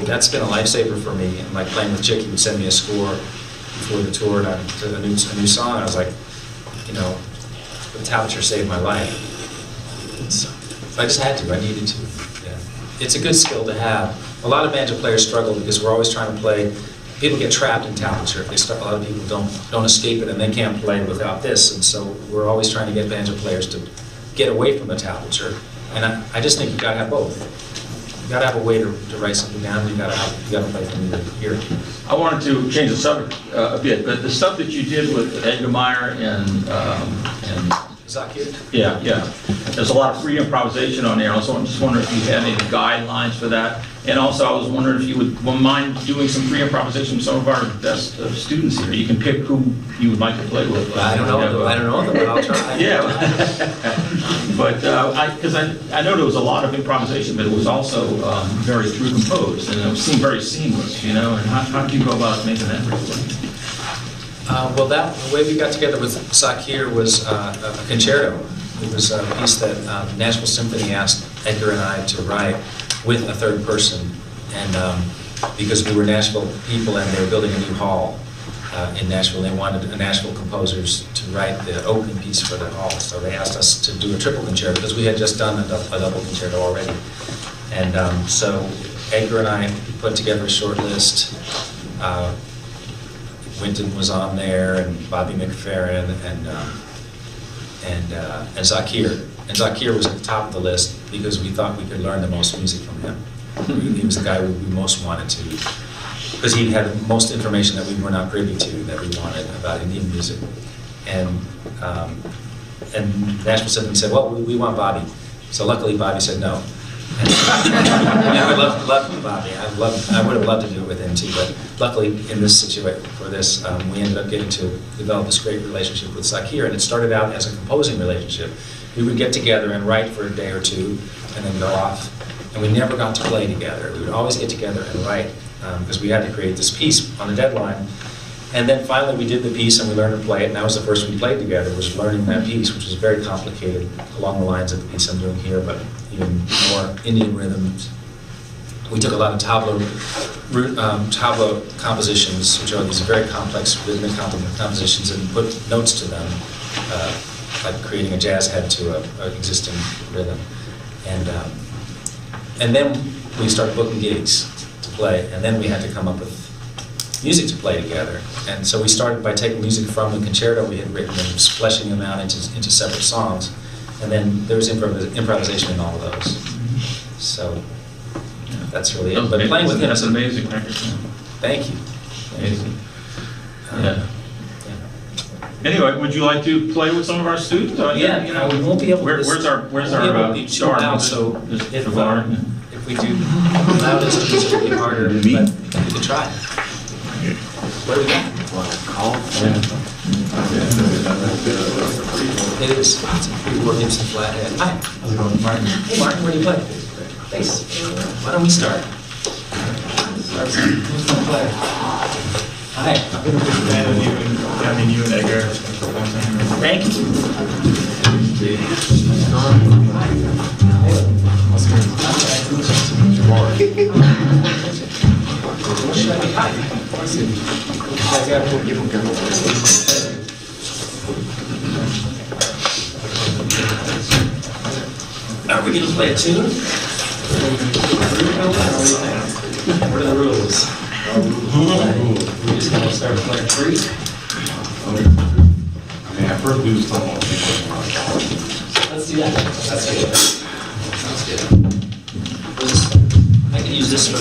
that's been a lifesaver for me. And like playing with Chick, he would send me a score before the tour to a new song. I was like, you know, the tablature saved my life. So I just had to, I needed to. Yeah. It's a good skill to have. A lot of banjo players struggle because we're always trying to play. People get trapped in tablature. If they start, a lot of people don't escape it, and they can't play without this. And so we're always trying to get banjo players to get away from the tablature. And I just think you got to have both. You got to have a way to write something down. You got to play from the ear. I wanted to change the subject a bit, but the stuff that you did with Edgar Meyer and Zakir? Yeah. There's a lot of free improvisation on there. I also just wonder if you had any guidelines for that. And also, I was wondering if you would mind doing some free improvisation with some of our best students here. You can pick who you would like to play with. I don't know them, but I'll try. Yeah. But because I know there was a lot of improvisation, but it was also very through composed, and it seemed very seamless, you know. And how did you go about making that recording? Well, the way we got together with Zakir was a concerto. It was a piece that Nashville Symphony asked Edgar and I to write with a third person, and because we were Nashville people and they were building a new hall in Nashville, they wanted Nashville composers to write the opening piece for the hall, so they asked us to do a triple concerto because we had just done a double concerto already. And so Edgar and I put together a short list. Winton was on there, and Bobby McFerrin, and Zakir. And Zakir was at the top of the list because we thought we could learn the most music from him. He was the guy we most wanted to, because he had the most information that we were not privy to that we wanted about Indian music. And Nashville suddenly said, well, we want Bobby. So luckily Bobby said no. I would love Bobby. I would have loved to do it with him too, but luckily in this situation, for this, we ended up getting to develop this great relationship with Zakir, and it started out as a composing relationship. We would get together and write for a day or two, and then go off, and we never got to play together. We would always get together and write, because we had to create this piece on a deadline. And then finally we did the piece and we learned to play it, and that was the first we played together, was learning that piece, which was very complicated along the lines of the piece I'm doing here, but even more Indian rhythms. We took a lot of tabla compositions, which are these very complex rhythmic compositions, and put notes to them, like creating a jazz head to an existing rhythm. And then we started booking gigs to play, and then we had to come up with music to play together. And so we started by taking music from the concerto we had written and fleshing them out into separate songs. And then there was improvisation in all of those. So that's really it. But playing with him, that's an amazing record. Thank you. Amazing. Anyway, would you like to play with some of our students? Yeah, we won't be able to. Where's our show now? So if we do loudest, it's going to be harder, but we could try. What do we got? It is. It's a pretty warm Gibson flathead. Hi. How's it going, Martin? Hey, Martin, where do you play? Thanks. Why don't we start? Who's going to play? Hi. I've been a big fan of you and Edgar for a long time. Thank you. Are we going to play a tune? What are the rules? We're just going to start playing free. At first we was talking about Let's do that. That's good. Sounds good. I can use this for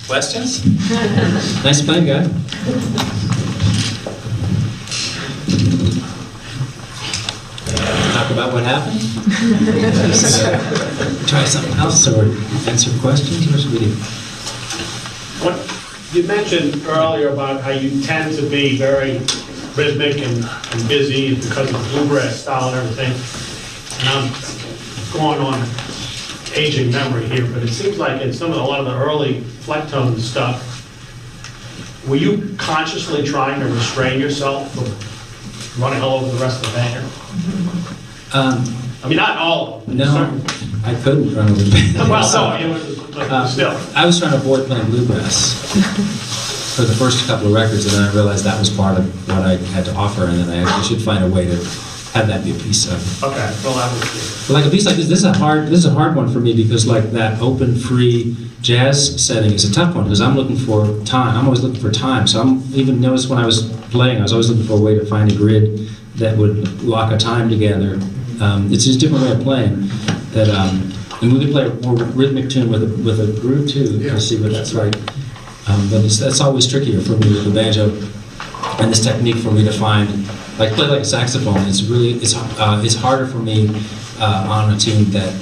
Questions? Nice playing, guy. Talk about what happened? Try something else or answer questions? Or should we do? You mentioned earlier about how you tend to be very rhythmic and busy because of the bluegrass style and everything. And I'm going on aging memory here, but it seems like in a lot of the early Flecktones stuff, were you consciously trying to restrain yourself from running all over the rest of the band? I mean, not all of them. No, I couldn't run over the band. Well, no, it was still. I was trying to avoid playing bluegrass for the first couple of records, and then I realized that was part of what I had to offer, and then I actually should find a way to have that be a piece of it. Okay, well, that was good. But like a piece like this is a hard one for me because like that open, free jazz setting is a tough one because I'm looking for time. I'm always looking for time. So even noticed when I was playing, I was always looking for a way to find a grid that would lock a time together. It's just a different way of playing. And we could play a more rhythmic tune with a groove too to see what that's like. But that's always trickier for me with the banjo and this technique for me to find. Like play like a saxophone. It's harder for me on a tune that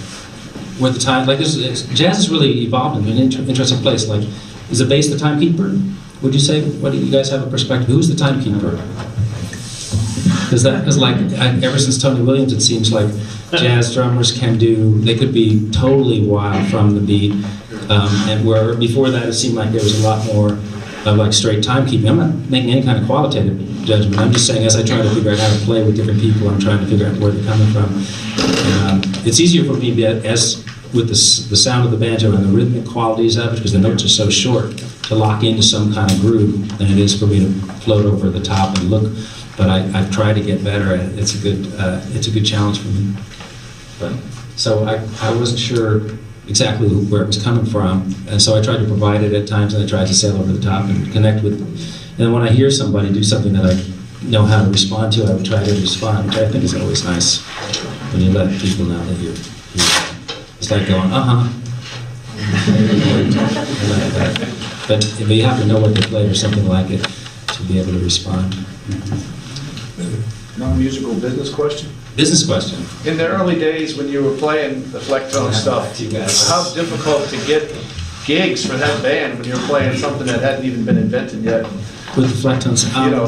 with the time like jazz has really evolved in an interesting place. Like is the bass the timekeeper? Would you say? What do you guys have a perspective? Who's the timekeeper? Because ever since Tony Williams, it seems like jazz drummers they could be totally wild from the beat, and where before that it seemed like there was a lot more of like straight timekeeping. I'm not making any kind of qualitative judgment. I'm just saying as I try to figure out how to play with different people, I'm trying to figure out where they're coming from. And, it's easier for me as with the sound of the banjo and the rhythmic qualities of it, because the notes are so short, to lock into some kind of groove than it is for me to float over the top and look. But I've tried to get better at it. It's a good challenge for me. So I wasn't sure exactly where it was coming from, and so I tried to provide it at times, and I tried to sail over the top and connect with. And when I hear somebody do something that I know how to respond to, I would try to respond, which I think is always nice when you let people know that you're it's like going, But you have to know what they play or something like it to be able to respond. Non-musical business question? Business question. In the early days when you were playing the Flecktone stuff, how difficult to get gigs for that band when you were playing something that hadn't even been invented yet? With the Flecktones,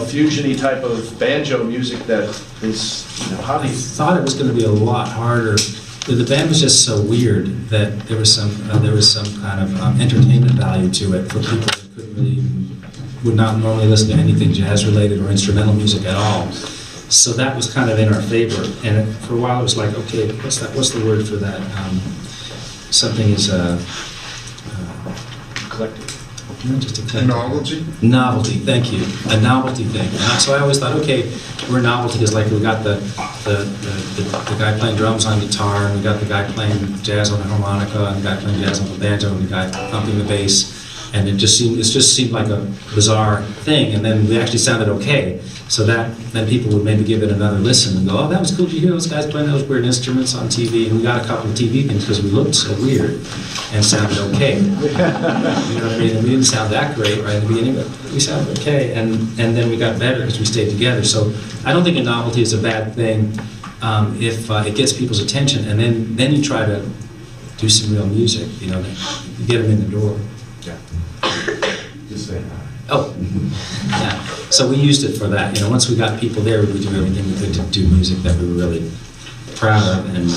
Fusion-y type of banjo music that is, how do I you... thought it was going to be a lot harder. The band was just so weird that there was some kind of entertainment value to it for people that couldn't really, would not normally listen to anything jazz related or instrumental music at all. So that was kind of in our favor, and for a while it was like, okay, what's that? What's the word for that? Something is Eclectic. not just eclectic. Novelty? Novelty, thank you. A novelty thing. And so I always thought, okay, we're novelty because like we got the guy playing drums on guitar, and we got the guy playing jazz on the harmonica, and the guy playing jazz on the banjo, and the guy thumping the bass. And it just seemed like a bizarre thing, and then we actually sounded okay. So then people would maybe give it another listen and go, oh, that was cool. Did you hear those guys playing those weird instruments on TV? And we got a couple of TV things because we looked so weird and sounded okay. You know what I mean? And we didn't sound that great right at the beginning, but we sounded okay. And then we got better because we stayed together. So I don't think a novelty is a bad thing if it gets people's attention, and then you try to do some real music. You get them in the door. Just say hi. Oh, yeah. So we used it for that. Once we got people there, we would do everything we could to do music that we were really proud of. And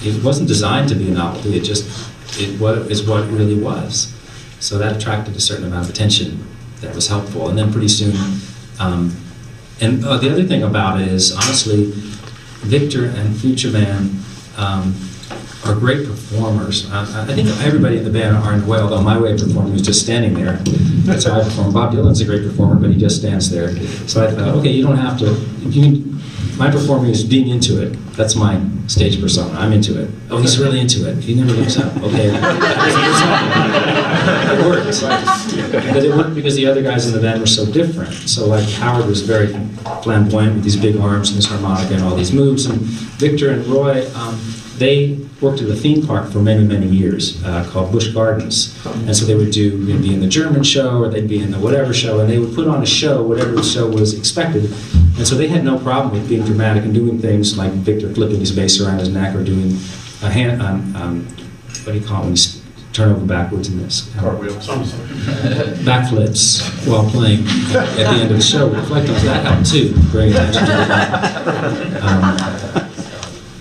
it wasn't designed to be a novelty. It is what it really was. So that attracted a certain amount of attention that was helpful. And then pretty soon, and the other thing about it is, honestly, Victor and Future Man are great performers. I think everybody in the band are in a way, although my way of performing is just standing there. That's how I perform. Bob Dylan's a great performer, but he just stands there. So I thought, okay, you don't have to. My performing is being into it. That's my stage persona. I'm into it. Oh, he's really into it. He never looks up. Okay. It worked. But it worked because the other guys in the band were so different. So like Howard was very flamboyant with these big arms and this harmonica and all these moves. And Victor and Roy, they worked at a theme park for many, many years called Busch Gardens. And so they would they'd be in the German show or they'd be in the whatever show, and they would put on a show, whatever the show was expected. And so they had no problem with being dramatic and doing things like Victor flipping his bass around his neck or doing a hand, what do you call it when you turn over backwards in this? Cartwheels. Backflips while playing at the end of the show with Flecktones. That helped too, bring attention to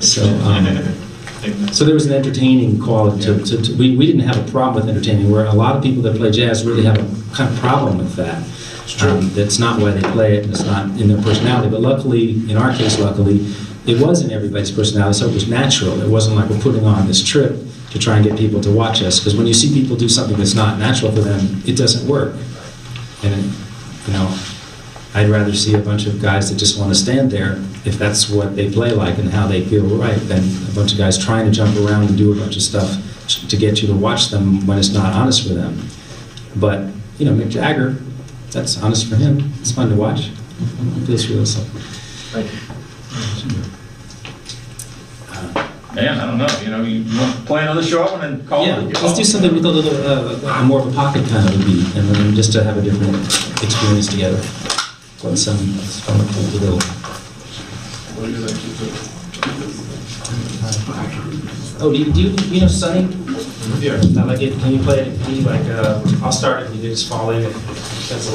the So there was an entertaining quality to we didn't have a problem with entertaining, where a lot of people that play jazz really have a kind of problem with that. That's not why they play it, and it's not in their personality. But luckily, in our case, it was in everybody's personality, so it was natural. It wasn't like we're putting on this trip to try and get people to watch us, because when you see people do something that's not natural for them, it doesn't work. And I'd rather see a bunch of guys that just want to stand there, if that's what they play like and how they feel right, than a bunch of guys trying to jump around and do a bunch of stuff to get you to watch them when it's not honest for them. But, Mick Jagger, that's honest for him. It's fun to watch. It feels real. So. Thank you. Man, I don't know. You want to play another show and then call Yeah, it? let's do something with a little more of a pocket kind of a beat, and then just to have a different experience together. Let's fun with a little. Oh, do you know Sonny? Yeah. I like it. Can you play it? Can you I'll start it. You just fall in. That's it.